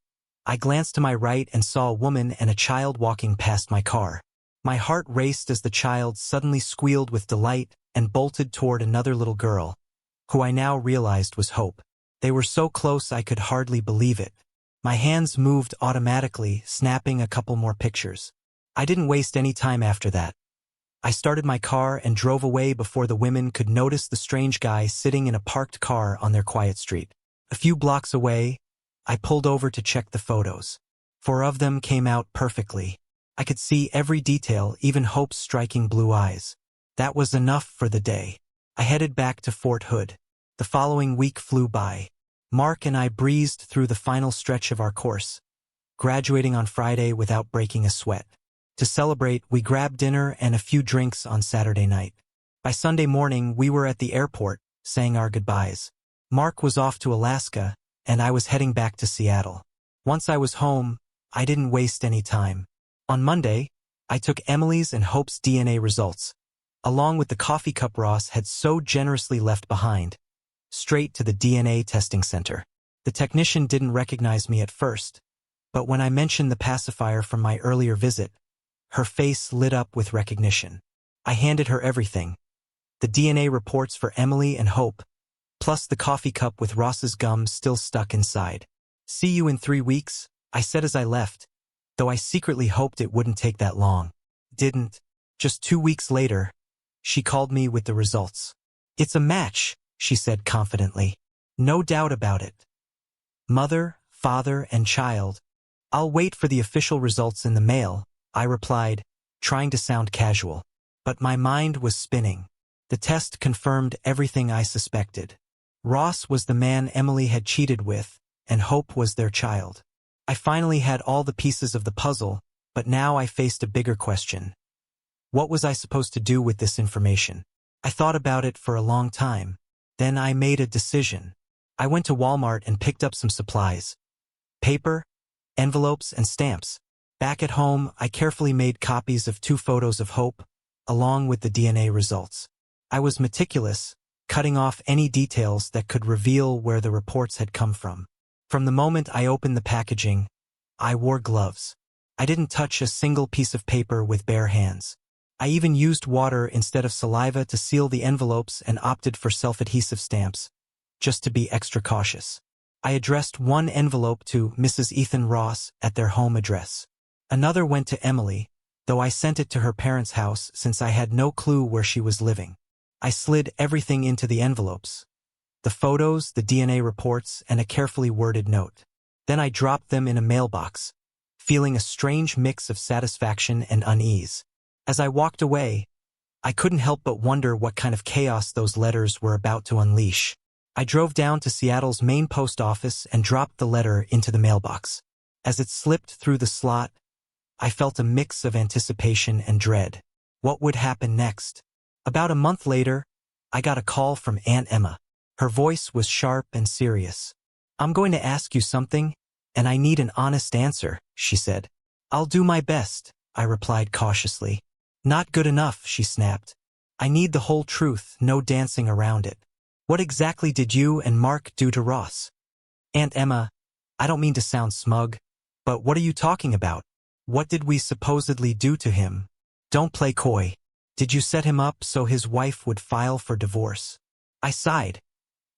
I glanced to my right and saw a woman and a child walking past my car. My heart raced as the child suddenly squealed with delight and bolted toward another little girl, who I now realized was Hope. They were so close I could hardly believe it. My hands moved automatically, snapping a couple more pictures. I didn't waste any time after that. I started my car and drove away before the women could notice the strange guy sitting in a parked car on their quiet street. A few blocks away, I pulled over to check the photos. 4 of them came out perfectly. I could see every detail, even Hope's striking blue eyes. That was enough for the day. I headed back to Fort Hood. The following week flew by. Mark and I breezed through the final stretch of our course, graduating on Friday without breaking a sweat. To celebrate, we grabbed dinner and a few drinks on Saturday night. By Sunday morning, we were at the airport, saying our goodbyes. Mark was off to Alaska, and I was heading back to Seattle. Once I was home, I didn't waste any time. On Monday, I took Emily's and Hope's DNA results, along with the coffee cup Ross had so generously left behind, straight to the DNA testing center. The technician didn't recognize me at first, but when I mentioned the pacifier from my earlier visit, her face lit up with recognition. I handed her everything. The DNA reports for Emily and Hope, plus the coffee cup with Ross's gum still stuck inside. "See you in 3 weeks," I said as I left, though I secretly hoped it wouldn't take that long. Didn't. Just 2 weeks later, she called me with the results. "It's a match," she said confidently. "No doubt about it. Mother, father, and child. I'll wait for the official results in the mail," I replied, trying to sound casual. But my mind was spinning. The test confirmed everything I suspected. Ross was the man Emily had cheated with, and Hope was their child. I finally had all the pieces of the puzzle, but now I faced a bigger question. What was I supposed to do with this information? I thought about it for a long time. Then I made a decision. I went to Walmart and picked up some supplies. Paper, envelopes, and stamps. Back at home, I carefully made copies of 2 photos of Hope, along with the DNA results. I was meticulous, cutting off any details that could reveal where the reports had come from. From the moment I opened the packaging, I wore gloves. I didn't touch a single piece of paper with bare hands. I even used water instead of saliva to seal the envelopes and opted for self-adhesive stamps, just to be extra cautious. I addressed one envelope to Mrs. Ethan Ross at their home address. Another went to Emily, though I sent it to her parents' house since I had no clue where she was living. I slid everything into the envelopes. The photos, the DNA reports, and a carefully worded note. Then I dropped them in a mailbox, feeling a strange mix of satisfaction and unease. As I walked away, I couldn't help but wonder what kind of chaos those letters were about to unleash. I drove down to Seattle's main post office and dropped the letter into the mailbox. As it slipped through the slot, I felt a mix of anticipation and dread. What would happen next? About a month later, I got a call from Aunt Emma. Her voice was sharp and serious. "I'm going to ask you something, and I need an honest answer," she said. "I'll do my best," I replied cautiously. "Not good enough," she snapped. "I need the whole truth, no dancing around it. What exactly did you and Mark do to Ross?" "Aunt Emma, I don't mean to sound smug, but what are you talking about? What did we supposedly do to him? Don't play coy. Did you set him up so his wife would file for divorce?" I sighed,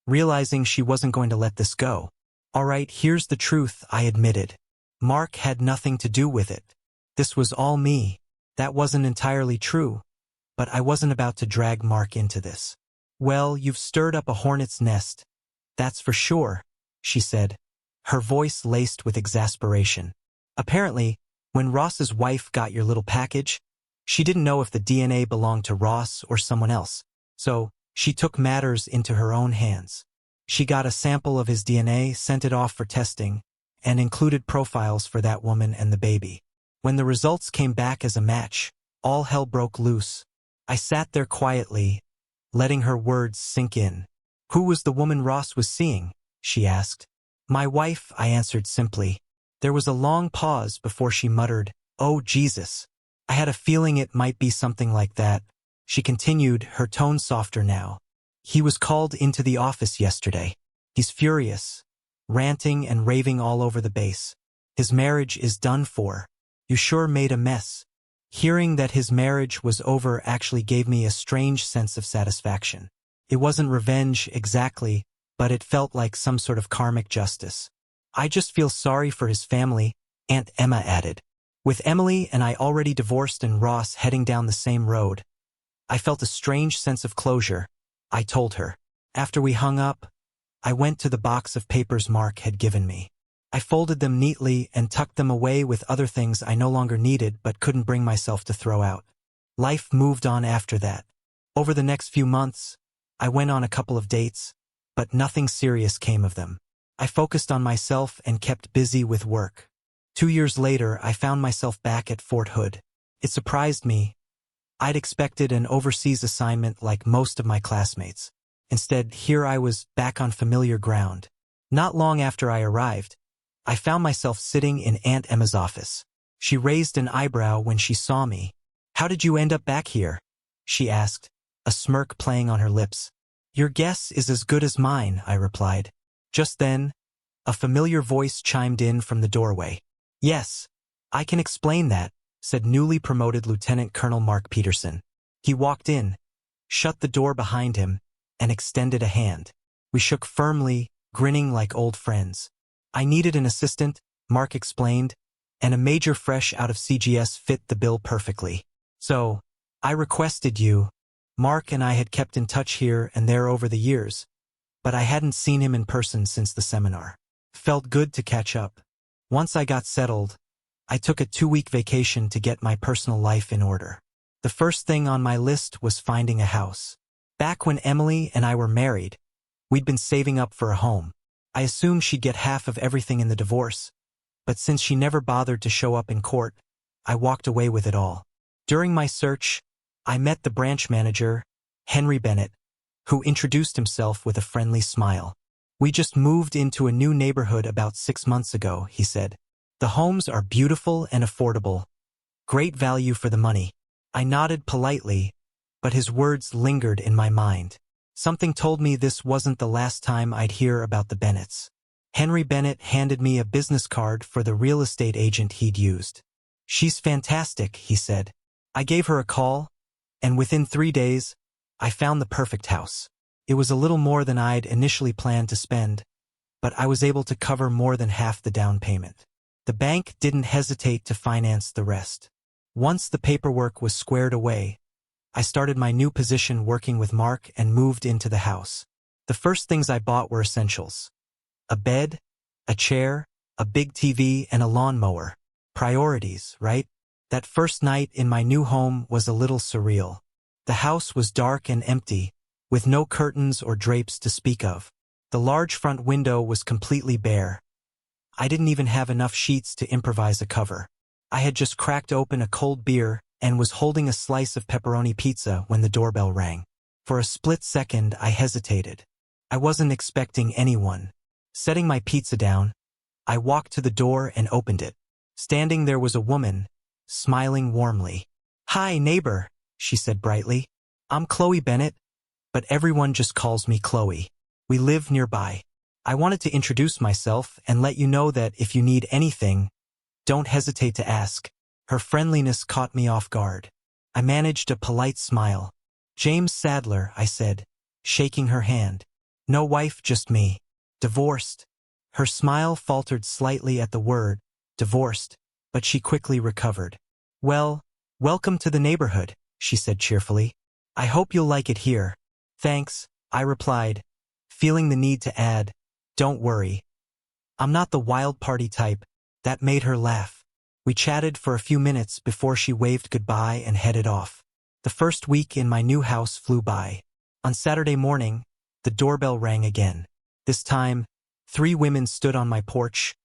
realizing she wasn't going to let this go. "All right, here's the truth," I admitted. "Mark had nothing to do with it. This was all me." That wasn't entirely true, but I wasn't about to drag Mark into this. "Well, you've stirred up a hornet's nest, that's for sure," she said, her voice laced with exasperation. "Apparently, when Ross's wife got your little package, she didn't know if the DNA belonged to Ross or someone else, so she took matters into her own hands. She got a sample of his DNA, sent it off for testing, and included profiles for that woman and the baby. When the results came back as a match, all hell broke loose. I sat there quietly, letting her words sink in. "Who was the woman Ross was seeing?" she asked. "My wife," I answered simply. There was a long pause before she muttered, "Oh, Jesus. I had a feeling it might be something like that." She continued, her tone softer now. "He was called into the office yesterday. He's furious, ranting and raving all over the base. His marriage is done for. You sure made a mess." Hearing that his marriage was over actually gave me a strange sense of satisfaction. It wasn't revenge exactly, but it felt like some sort of karmic justice. "I just feel sorry for his family," Aunt Emma added. With Emily and I already divorced and Ross heading down the same road, I felt a strange sense of closure, I told her. After we hung up, I went to the box of papers Mark had given me. I folded them neatly and tucked them away with other things I no longer needed but couldn't bring myself to throw out. Life moved on after that. Over the next few months, I went on a couple of dates, but nothing serious came of them. I focused on myself and kept busy with work. 2 years later, I found myself back at Fort Hood. It surprised me. I'd expected an overseas assignment like most of my classmates. Instead, here I was back on familiar ground. Not long after I arrived, I found myself sitting in Aunt Emma's office. She raised an eyebrow when she saw me. "How did you end up back here?" she asked, a smirk playing on her lips. "Your guess is as good as mine," I replied. Just then, a familiar voice chimed in from the doorway. "Yes, I can explain that," said newly promoted Lieutenant Colonel Mark Peterson. He walked in, shut the door behind him, and extended a hand. We shook firmly, grinning like old friends. I needed an assistant, Mark explained, and a major fresh out of CGS fit the bill perfectly. So, I requested you. Mark and I had kept in touch here and there over the years, but I hadn't seen him in person since the seminar. Felt good to catch up. Once I got settled, I took a 2-week vacation to get my personal life in order. The first thing on my list was finding a house. Back when Emily and I were married, we'd been saving up for a home. I assumed she'd get half of everything in the divorce, but since she never bothered to show up in court, I walked away with it all. During my search, I met the branch manager, Henry Bennett, who introduced himself with a friendly smile. We just moved into a new neighborhood about 6 months ago, he said. The homes are beautiful and affordable. Great value for the money. I nodded politely, but his words lingered in my mind. Something told me this wasn't the last time I'd hear about the Bennetts. Henry Bennett handed me a business card for the real estate agent he'd used. She's fantastic, he said. I gave her a call, and within 3 days, I found the perfect house. It was a little more than I'd initially planned to spend, but I was able to cover more than half the down payment. The bank didn't hesitate to finance the rest. Once the paperwork was squared away, I started my new position working with Mark and moved into the house. The first things I bought were essentials. A bed, a chair, a big TV, and a lawnmower. Priorities, right? That first night in my new home was a little surreal. The house was dark and empty, with no curtains or drapes to speak of. The large front window was completely bare. I didn't even have enough sheets to improvise a cover. I had just cracked open a cold beer and was holding a slice of pepperoni pizza when the doorbell rang. For a split second, I hesitated. I wasn't expecting anyone. Setting my pizza down, I walked to the door and opened it. Standing there was a woman, smiling warmly. "Hi, neighbor," she said brightly. "I'm Chloe Bennett, but everyone just calls me Chloe. We live nearby. I wanted to introduce myself and let you know that if you need anything, don't hesitate to ask." Her friendliness caught me off guard. I managed a polite smile. "James Sadler," I said, shaking her hand. "No wife, just me. Divorced." Her smile faltered slightly at the word, divorced, but she quickly recovered. "Well, welcome to the neighborhood," she said cheerfully. "I hope you'll like it here." "Thanks," I replied, feeling the need to add, "Don't worry. I'm not the wild party type." That made her laugh. We chatted for a few minutes before she waved goodbye and headed off. The first week in my new house flew by. On Saturday morning, the doorbell rang again. This time, 3 women stood on my porch,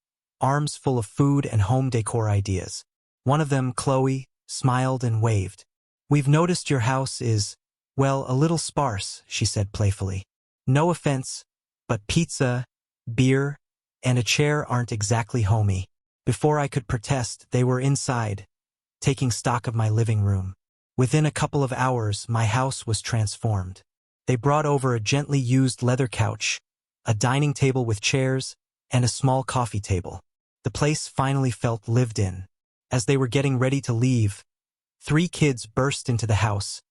arms full of food and home decor ideas. One of them, Chloe, smiled and waved. "We've noticed your house is, well, a little sparse," she said playfully. "No offense, but pizza, beer, and a chair aren't exactly homey." Before I could protest, they were inside, taking stock of my living room. Within a couple of hours, my house was transformed. They brought over a gently used leather couch, a dining table with chairs, and a small coffee table. The place finally felt lived in. As they were getting ready to leave, 3 kids burst into the house,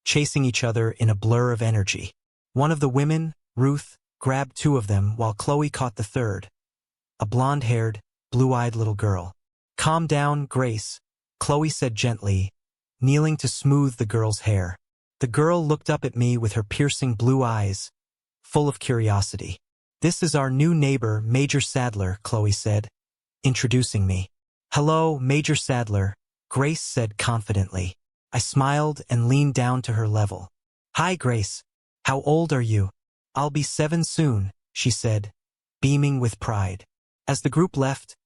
chasing each other in a blur of energy. One of the women, Ruth, grabbed 2 of them while Chloe caught the third, a blonde-haired, blue-eyed little girl. "Calm down, Grace," Chloe said gently, kneeling to smooth the girl's hair. The girl looked up at me with her piercing blue eyes, full of curiosity. "This is our new neighbor, Major Sadler," Chloe said, introducing me. "Hello, Major Sadler," Grace said confidently. I smiled and leaned down to her level. "Hi, Grace. How old are you?" "I'll be 7 soon," she said, beaming with pride. As the group left,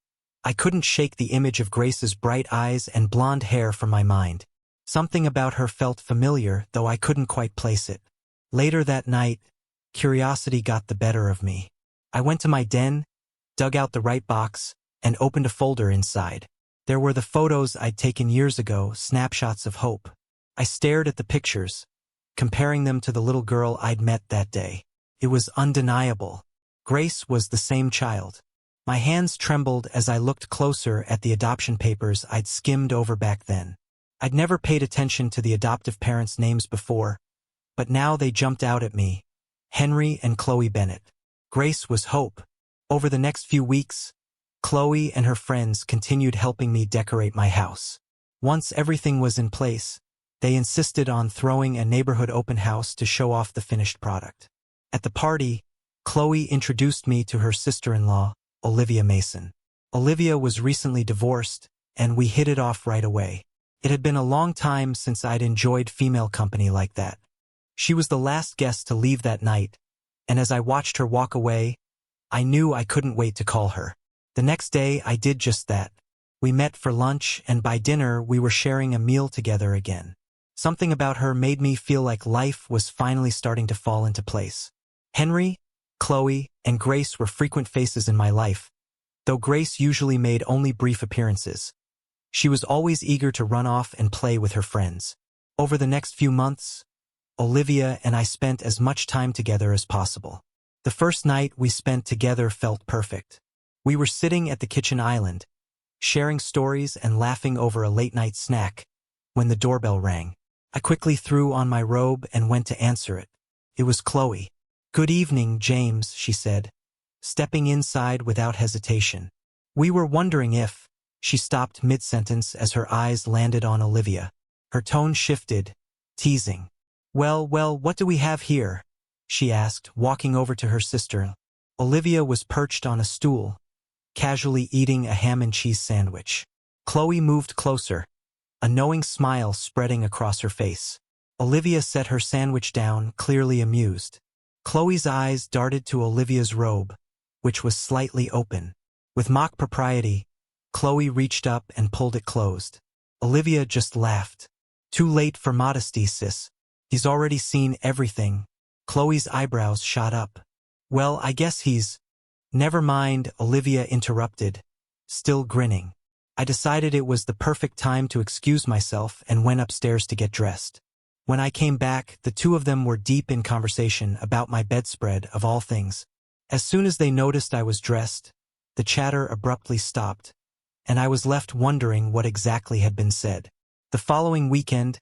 I couldn't shake the image of Grace's bright eyes and blonde hair from my mind. Something about her felt familiar, though I couldn't quite place it. Later that night, curiosity got the better of me. I went to my den, dug out the right box, and opened a folder inside. There were the photos I'd taken years ago, snapshots of hope. I stared at the pictures, comparing them to the little girl I'd met that day. It was undeniable. Grace was the same child. My hands trembled as I looked closer at the adoption papers I'd skimmed over back then. I'd never paid attention to the adoptive parents' names before, but now they jumped out at me. Henry and Chloe Bennett. Grace was Hope. Over the next few weeks, Chloe and her friends continued helping me decorate my house. Once everything was in place, they insisted on throwing a neighborhood open house to show off the finished product. At the party, Chloe introduced me to her sister-in-law, Olivia Mason. Olivia was recently divorced, and we hit it off right away. It had been a long time since I'd enjoyed female company like that. She was the last guest to leave that night, and as I watched her walk away, I knew I couldn't wait to call her. The next day, I did just that. We met for lunch, and by dinner, we were sharing a meal together again. Something about her made me feel like life was finally starting to fall into place. Henry, Chloe, and Grace were frequent faces in my life, though Grace usually made only brief appearances. She was always eager to run off and play with her friends. Over the next few months, Olivia and I spent as much time together as possible. The first night we spent together felt perfect. We were sitting at the kitchen island, sharing stories and laughing over a late-night snack, when the doorbell rang. I quickly threw on my robe and went to answer it. It was Chloe. "Good evening, James," she said, stepping inside without hesitation. We were wondering if... She stopped mid-sentence as her eyes landed on Olivia. Her tone shifted, teasing. Well, what do we have here?" she asked, walking over to her sister. Olivia was perched on a stool, casually eating a ham and cheese sandwich. Chloe moved closer, a knowing smile spreading across her face. Olivia set her sandwich down, clearly amused. Chloe's eyes darted to Olivia's robe, which was slightly open. With mock propriety, Chloe reached up and pulled it closed. Olivia just laughed. "Too late for modesty, sis. He's already seen everything." Chloe's eyebrows shot up. "Well, I guess he's..." "Never mind," Olivia interrupted, still grinning. I decided it was the perfect time to excuse myself and went upstairs to get dressed. When I came back, the two of them were deep in conversation about my bedspread, of all things. As soon as they noticed I was dressed, the chatter abruptly stopped, and I was left wondering what exactly had been said. The following weekend,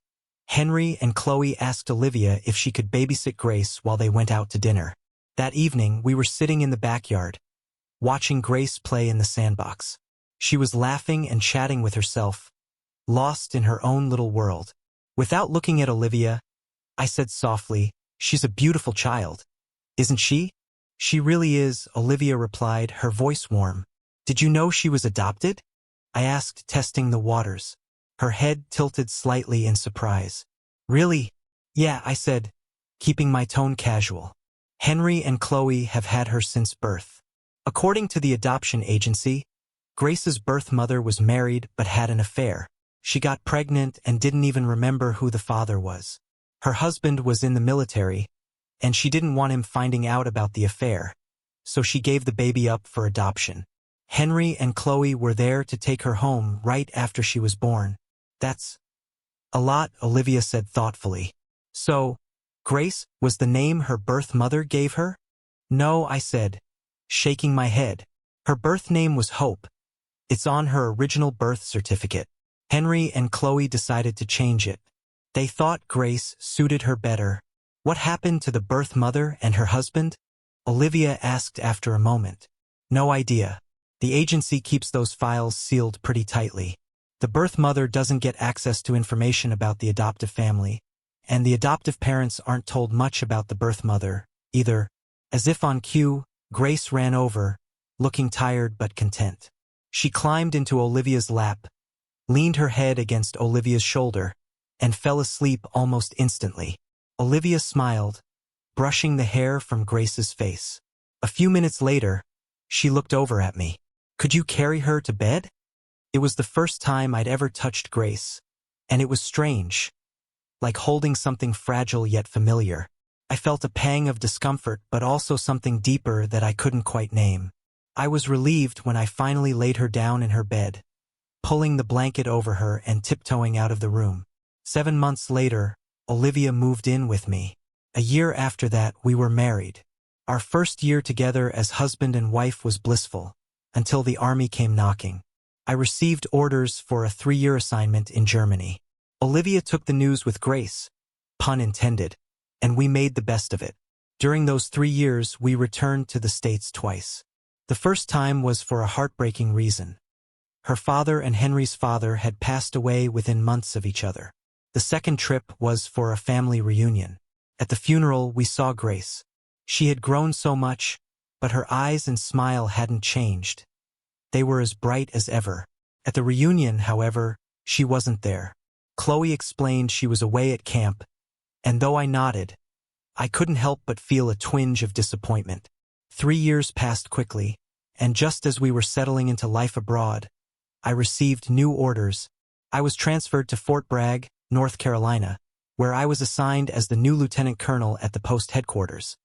Henry and Chloe asked Olivia if she could babysit Grace while they went out to dinner. That evening, we were sitting in the backyard, watching Grace play in the sandbox. She was laughing and chatting with herself, lost in her own little world. Without looking at Olivia, I said softly, "She's a beautiful child, isn't she?" "She really is," Olivia replied, her voice warm. "Did you know she was adopted?" I asked, testing the waters. Her head tilted slightly in surprise. "Really?" "Yeah," I said, keeping my tone casual. "Henry and Chloe have had her since birth." According to the adoption agency, Grace's birth mother was married but had an affair. She got pregnant and didn't even remember who the father was. Her husband was in the military, and she didn't want him finding out about the affair, so she gave the baby up for adoption. Henry and Chloe were there to take her home right after she was born. "That's a lot," Olivia said thoughtfully. "So, Grace was the name her birth mother gave her?" "No," I said, shaking my head. "Her birth name was Hope. It's on her original birth certificate. Henry and Chloe decided to change it. They thought Grace suited her better." "What happened to the birth mother and her husband?" Olivia asked after a moment. "No idea. The agency keeps those files sealed pretty tightly. The birth mother doesn't get access to information about the adoptive family, and the adoptive parents aren't told much about the birth mother, either." As if on cue, Grace ran over, looking tired but content. She climbed into Olivia's lap, leaned her head against Olivia's shoulder, and fell asleep almost instantly. Olivia smiled, brushing the hair from Grace's face. A few minutes later, she looked over at me. "Could you carry her to bed?" It was the first time I'd ever touched Grace, and it was strange, like holding something fragile yet familiar. I felt a pang of discomfort, but also something deeper that I couldn't quite name. I was relieved when I finally laid her down in her bed, pulling the blanket over her and tiptoeing out of the room. 7 months later, Olivia moved in with me. A year after that, we were married. Our first year together as husband and wife was blissful, until the army came knocking. I received orders for a 3-year assignment in Germany. Olivia took the news with grace, pun intended, and we made the best of it. During those 3 years, we returned to the States twice. The first time was for a heartbreaking reason. Her father and Henry's father had passed away within months of each other. The second trip was for a family reunion. At the funeral, we saw Grace. She had grown so much, but her eyes and smile hadn't changed. They were as bright as ever. At the reunion, however, she wasn't there. Chloe explained she was away at camp, and though I nodded, I couldn't help but feel a twinge of disappointment. 3 years passed quickly, and just as we were settling into life abroad, I received new orders. I was transferred to Fort Bragg, North Carolina, where I was assigned as the new lieutenant colonel at the post headquarters,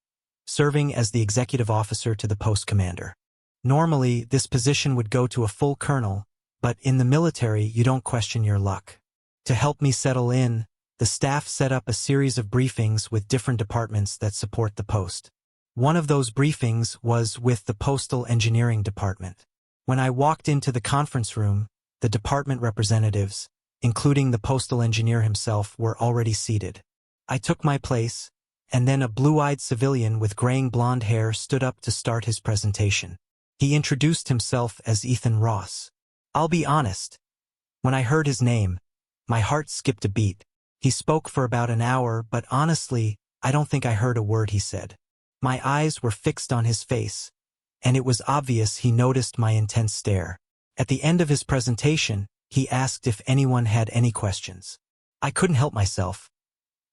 serving as the executive officer to the post commander. Normally, this position would go to a full colonel, but in the military, you don't question your luck. To help me settle in, the staff set up a series of briefings with different departments that support the post. One of those briefings was with the Postal Engineering Department. When I walked into the conference room, the department representatives, including the postal engineer himself, were already seated. I took my place, and then a blue-eyed civilian with graying blonde hair stood up to start his presentation. He introduced himself as Ethan Ross. I'll be honest. When I heard his name, my heart skipped a beat. He spoke for about an hour, but honestly, I don't think I heard a word he said. My eyes were fixed on his face, and it was obvious he noticed my intense stare. At the end of his presentation, he asked if anyone had any questions. I couldn't help myself.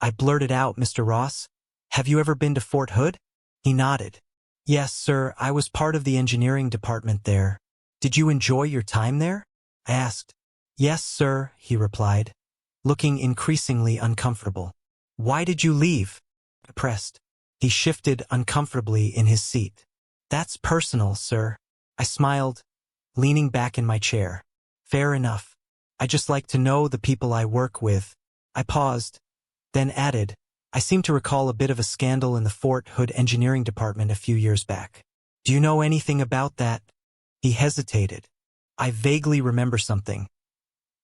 I blurted out, "Mr. Ross, have you ever been to Fort Hood?" He nodded. "Yes, sir, I was part of the engineering department there." "Did you enjoy your time there?" I asked. "Yes, sir," he replied, looking increasingly uncomfortable. "Why did you leave?" I pressed. He shifted uncomfortably in his seat. "That's personal, sir." I smiled, leaning back in my chair. "Fair enough. I just like to know the people I work with." I paused, then added, "I seem to recall a bit of a scandal in the Fort Hood Engineering Department a few years back. Do you know anything about that?" He hesitated. "I vaguely remember something.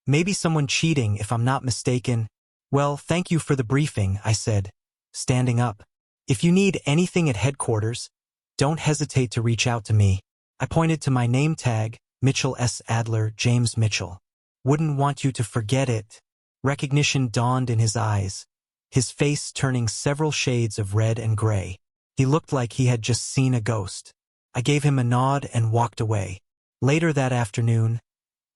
Maybe someone cheating, if I'm not mistaken." "Well, thank you for the briefing," I said, standing up. "If you need anything at headquarters, don't hesitate to reach out to me." I pointed to my name tag, Mitchell S. Adler, James Mitchell. "Wouldn't want you to forget it." Recognition dawned in his eyes, his face turning several shades of red and gray. He looked like he had just seen a ghost. I gave him a nod and walked away. Later that afternoon,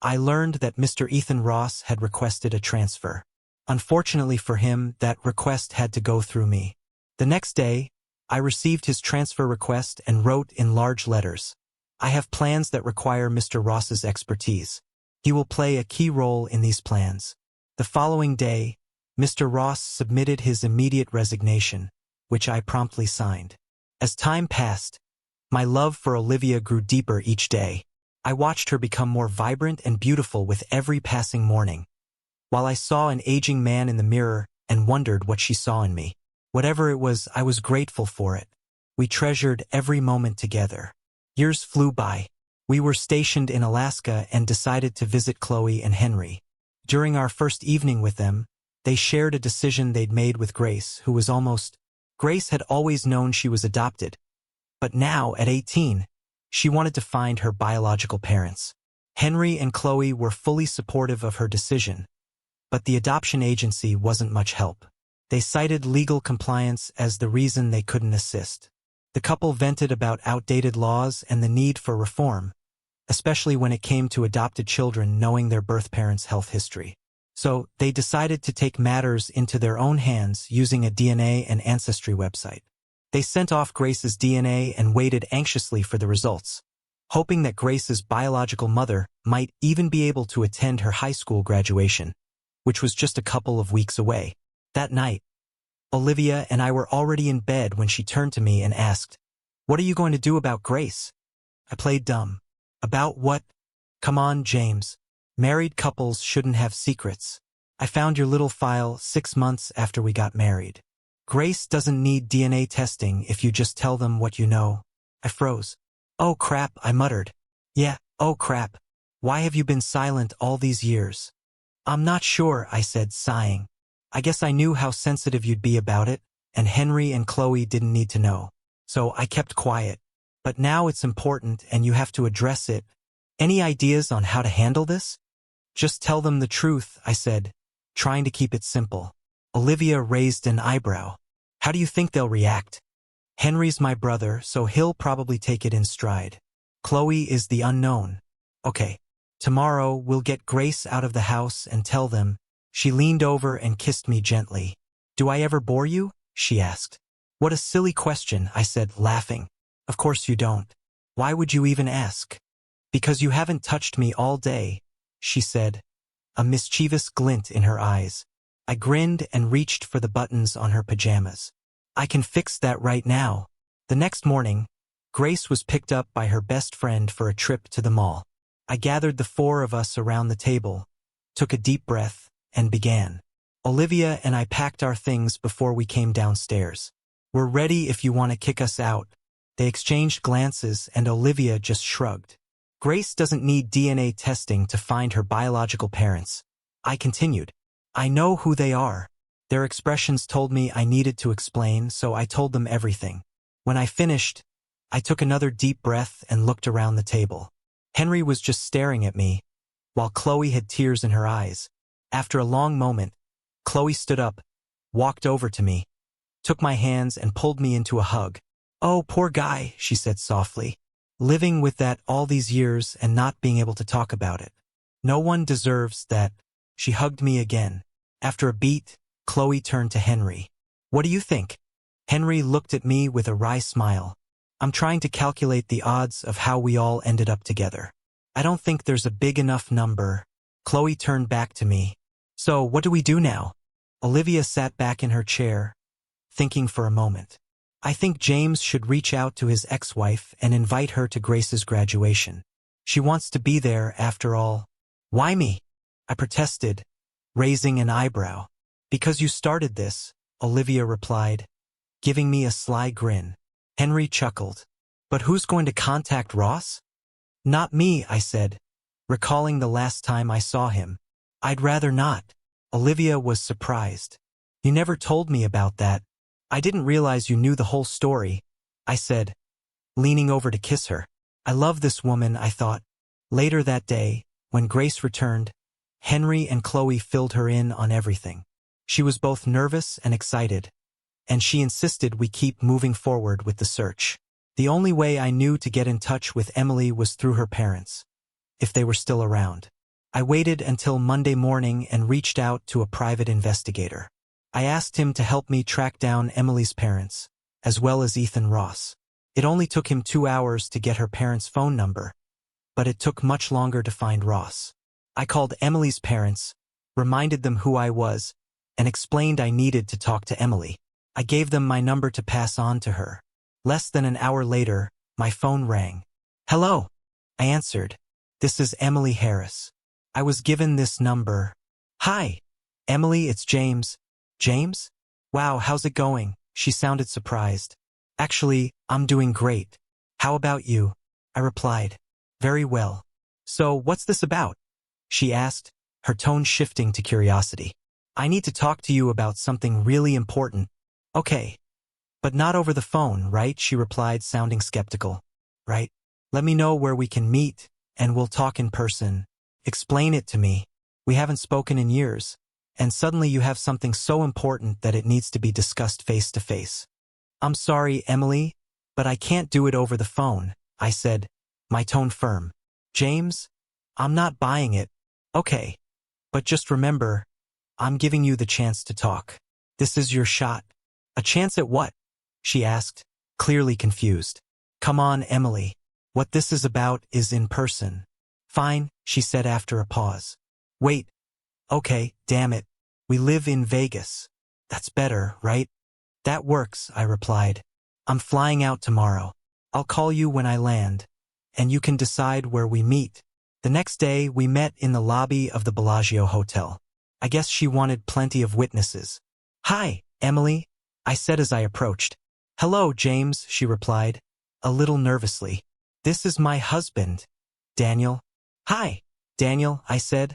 I learned that Mr. Ethan Ross had requested a transfer. Unfortunately for him, that request had to go through me. The next day, I received his transfer request and wrote in large letters, "I have plans that require Mr. Ross's expertise. He will play a key role in these plans." The following day, Mr. Ross submitted his immediate resignation, which I promptly signed. As time passed, my love for Olivia grew deeper each day. I watched her become more vibrant and beautiful with every passing morning, while I saw an aging man in the mirror and wondered what she saw in me. Whatever it was, I was grateful for it. We treasured every moment together. Years flew by. We were stationed in Alaska and decided to visit Chloe and Henry. During our first evening with them, they shared a decision they'd made with Grace, who was almost... Grace had always known she was adopted, but now, at 18, she wanted to find her biological parents. Henry and Chloe were fully supportive of her decision, but the adoption agency wasn't much help. They cited legal compliance as the reason they couldn't assist. The couple vented about outdated laws and the need for reform, especially when it came to adopted children knowing their birth parents' health history. So, they decided to take matters into their own hands using a DNA and ancestry website. They sent off Grace's DNA and waited anxiously for the results, hoping that Grace's biological mother might even be able to attend her high school graduation, which was just a couple of weeks away. That night, Olivia and I were already in bed when she turned to me and asked, "What are you going to do about Grace?" I played dumb. "About what? Come on, James. Married couples shouldn't have secrets. I found your little file 6 months after we got married. Grace doesn't need DNA testing if you just tell them what you know." I froze. "Oh crap," I muttered. "Yeah, oh crap. Why have you been silent all these years?" I'm not sure, I said, sighing. I guess I knew how sensitive you'd be about it, and Henry and Chloe didn't need to know. So I kept quiet. But now it's important and you have to address it. Any ideas on how to handle this? Just tell them the truth, I said, trying to keep it simple. Olivia raised an eyebrow. How do you think they'll react? Henry's my brother, so he'll probably take it in stride. Chloe is the unknown. Okay. Tomorrow, we'll get Grace out of the house and tell them. She leaned over and kissed me gently. Do I ever bore you? She asked. What a silly question, I said, laughing. Of course you don't. Why would you even ask? Because you haven't touched me all day, she said, a mischievous glint in her eyes. I grinned and reached for the buttons on her pajamas. I can fix that right now. The next morning, Grace was picked up by her best friend for a trip to the mall. I gathered the four of us around the table, took a deep breath, and began. Olivia and I packed our things before we came downstairs. We're ready if you want to kick us out. They exchanged glances and Olivia just shrugged. Grace doesn't need DNA testing to find her biological parents. I continued. I know who they are. Their expressions told me I needed to explain, so I told them everything. When I finished, I took another deep breath and looked around the table. Henry was just staring at me, while Chloe had tears in her eyes. After a long moment, Chloe stood up, walked over to me, took my hands and pulled me into a hug. Oh, poor guy, she said softly. Living with that all these years and not being able to talk about it. No one deserves that. She hugged me again. After a beat, Chloe turned to Henry. What do you think? Henry looked at me with a wry smile. I'm trying to calculate the odds of how we all ended up together. I don't think there's a big enough number. Chloe turned back to me. So, what do we do now? Olivia sat back in her chair, thinking for a moment. I think James should reach out to his ex-wife and invite her to Grace's graduation. She wants to be there after all. Why me? I protested, raising an eyebrow. Because you started this, Olivia replied, giving me a sly grin. Henry chuckled. But who's going to contact Ross? Not me, I said, recalling the last time I saw him. I'd rather not. Olivia was surprised. You never told me about that. I didn't realize you knew the whole story, I said, leaning over to kiss her. I love this woman, I thought. Later that day, when Grace returned, Henry and Chloe filled her in on everything. She was both nervous and excited, and she insisted we keep moving forward with the search. The only way I knew to get in touch with Emily was through her parents, if they were still around. I waited until Monday morning and reached out to a private investigator. I asked him to help me track down Emily's parents, as well as Ethan Ross. It only took him 2 hours to get her parents' phone number, but it took much longer to find Ross. I called Emily's parents, reminded them who I was, and explained I needed to talk to Emily. I gave them my number to pass on to her. Less than an hour later, my phone rang. Hello, I answered. This is Emily Harris. I was given this number. Hi, Emily, it's James. James? Wow, how's it going? She sounded surprised. Actually, I'm doing great. How about you? I replied. Very well. So, what's this about? She asked, her tone shifting to curiosity. I need to talk to you about something really important. Okay. But not over the phone, right? She replied, sounding skeptical. Right? Let me know where we can meet, and we'll talk in person. Explain it to me. We haven't spoken in years, and suddenly you have something so important that it needs to be discussed face to face. I'm sorry, Emily, but I can't do it over the phone, I said, my tone firm. James, I'm not buying it. Okay. But just remember, I'm giving you the chance to talk. This is your shot. A chance at what? She asked, clearly confused. Come on, Emily. What this is about is in person. Fine, she said after a pause. Wait. Okay, damn it. We live in Vegas. That's better, right? That works, I replied. I'm flying out tomorrow. I'll call you when I land, and you can decide where we meet. The next day, we met in the lobby of the Bellagio Hotel. I guess she wanted plenty of witnesses. Hi, Emily, I said as I approached. Hello, James, she replied, a little nervously. This is my husband, Daniel. Hi, Daniel, I said.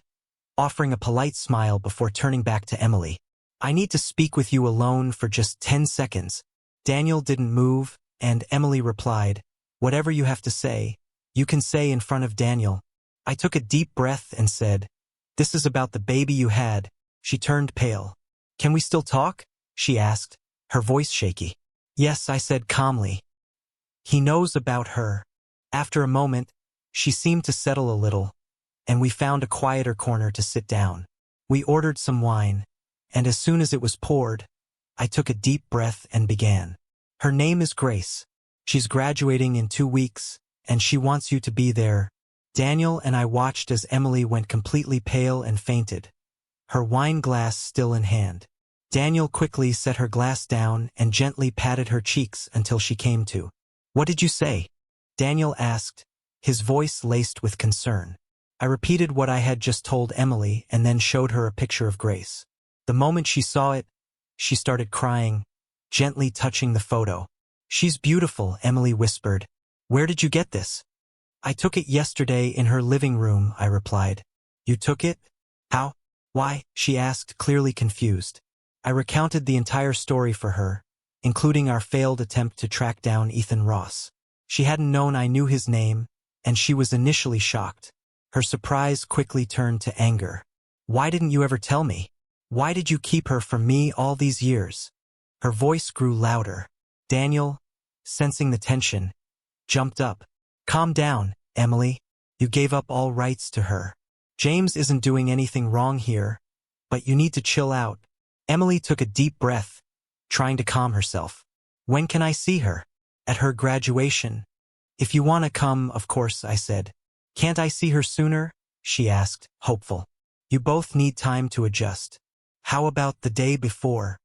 offering a polite smile before turning back to Emily. I need to speak with you alone for just 10 seconds. Daniel didn't move, and Emily replied, whatever you have to say, you can say in front of Daniel. I took a deep breath and said, this is about the baby you had. She turned pale. Can we still talk? She asked, her voice shaky. Yes, I said calmly. He knows about her. After a moment, she seemed to settle a little, and we found a quieter corner to sit down. We ordered some wine, and as soon as it was poured, I took a deep breath and began. Her name is Grace. She's graduating in 2 weeks, and she wants you to be there. Daniel and I watched as Emily went completely pale and fainted, her wine glass still in hand. Daniel quickly set her glass down and gently patted her cheeks until she came to. What did you say? Daniel asked, his voice laced with concern. I repeated what I had just told Emily and then showed her a picture of Grace. The moment she saw it, she started crying, gently touching the photo. She's beautiful, Emily whispered. Where did you get this? I took it yesterday in her living room, I replied. You took it? How? Why? She asked, clearly confused. I recounted the entire story for her, including our failed attempt to track down Ethan Ross. She hadn't known I knew his name, and she was initially shocked. Her surprise quickly turned to anger. Why didn't you ever tell me? Why did you keep her from me all these years? Her voice grew louder. Daniel, sensing the tension, jumped up. Calm down, Emily. You gave up all rights to her. James isn't doing anything wrong here, but you need to chill out. Emily took a deep breath, trying to calm herself. When can I see her? At her graduation. If you want to come, of course, I said. Can't I see her sooner? She asked, hopeful. You both need time to adjust. How about the day before?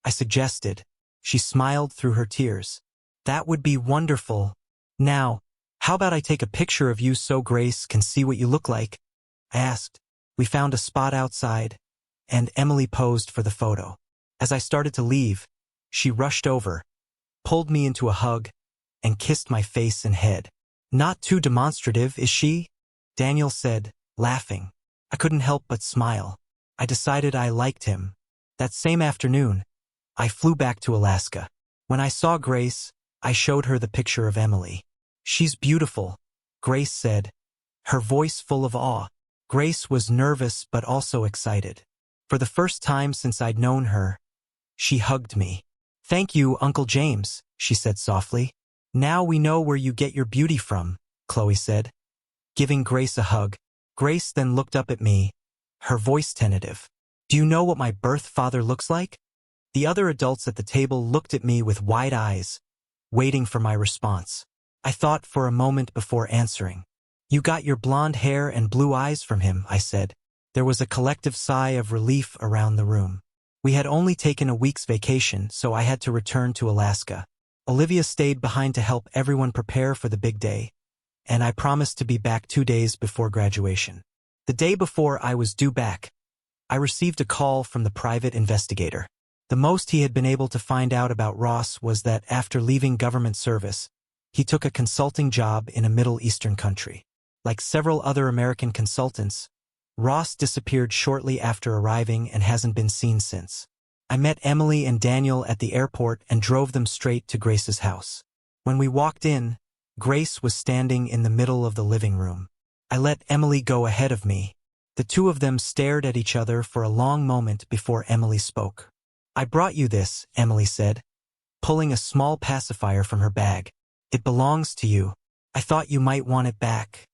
I suggested. She smiled through her tears. That would be wonderful. Now, how about I take a picture of you so Grace can see what you look like? I asked. We found a spot outside, and Emily posed for the photo. As I started to leave, she rushed over, pulled me into a hug, and kissed my face and head. Not too demonstrative, is she? Daniel said, laughing. I couldn't help but smile. I decided I liked him. That same afternoon, I flew back to Alaska. When I saw Grace, I showed her the picture of Emily. She's beautiful, Grace said, her voice full of awe. Grace was nervous but also excited. For the first time since I'd known her, she hugged me. Thank you, Uncle James, she said softly. Now we know where you get your beauty from, Chloe said, giving Grace a hug. Grace then looked up at me, her voice tentative. Do you know what my birth father looks like? The other adults at the table looked at me with wide eyes, waiting for my response. I thought for a moment before answering. You got your blonde hair and blue eyes from him, I said. There was a collective sigh of relief around the room. We had only taken a week's vacation, so I had to return to Alaska. Olivia stayed behind to help everyone prepare for the big day, and I promised to be back 2 days before graduation. The day before I was due back, I received a call from the private investigator. The most he had been able to find out about Ross was that after leaving government service, he took a consulting job in a Middle Eastern country. Like several other American consultants, Ross disappeared shortly after arriving and hasn't been seen since. I met Emily and Daniel at the airport and drove them straight to Grace's house. When we walked in, Grace was standing in the middle of the living room. I let Emily go ahead of me. The two of them stared at each other for a long moment before Emily spoke. I brought you this, Emily said, pulling a small pacifier from her bag. It belongs to you. I thought you might want it back.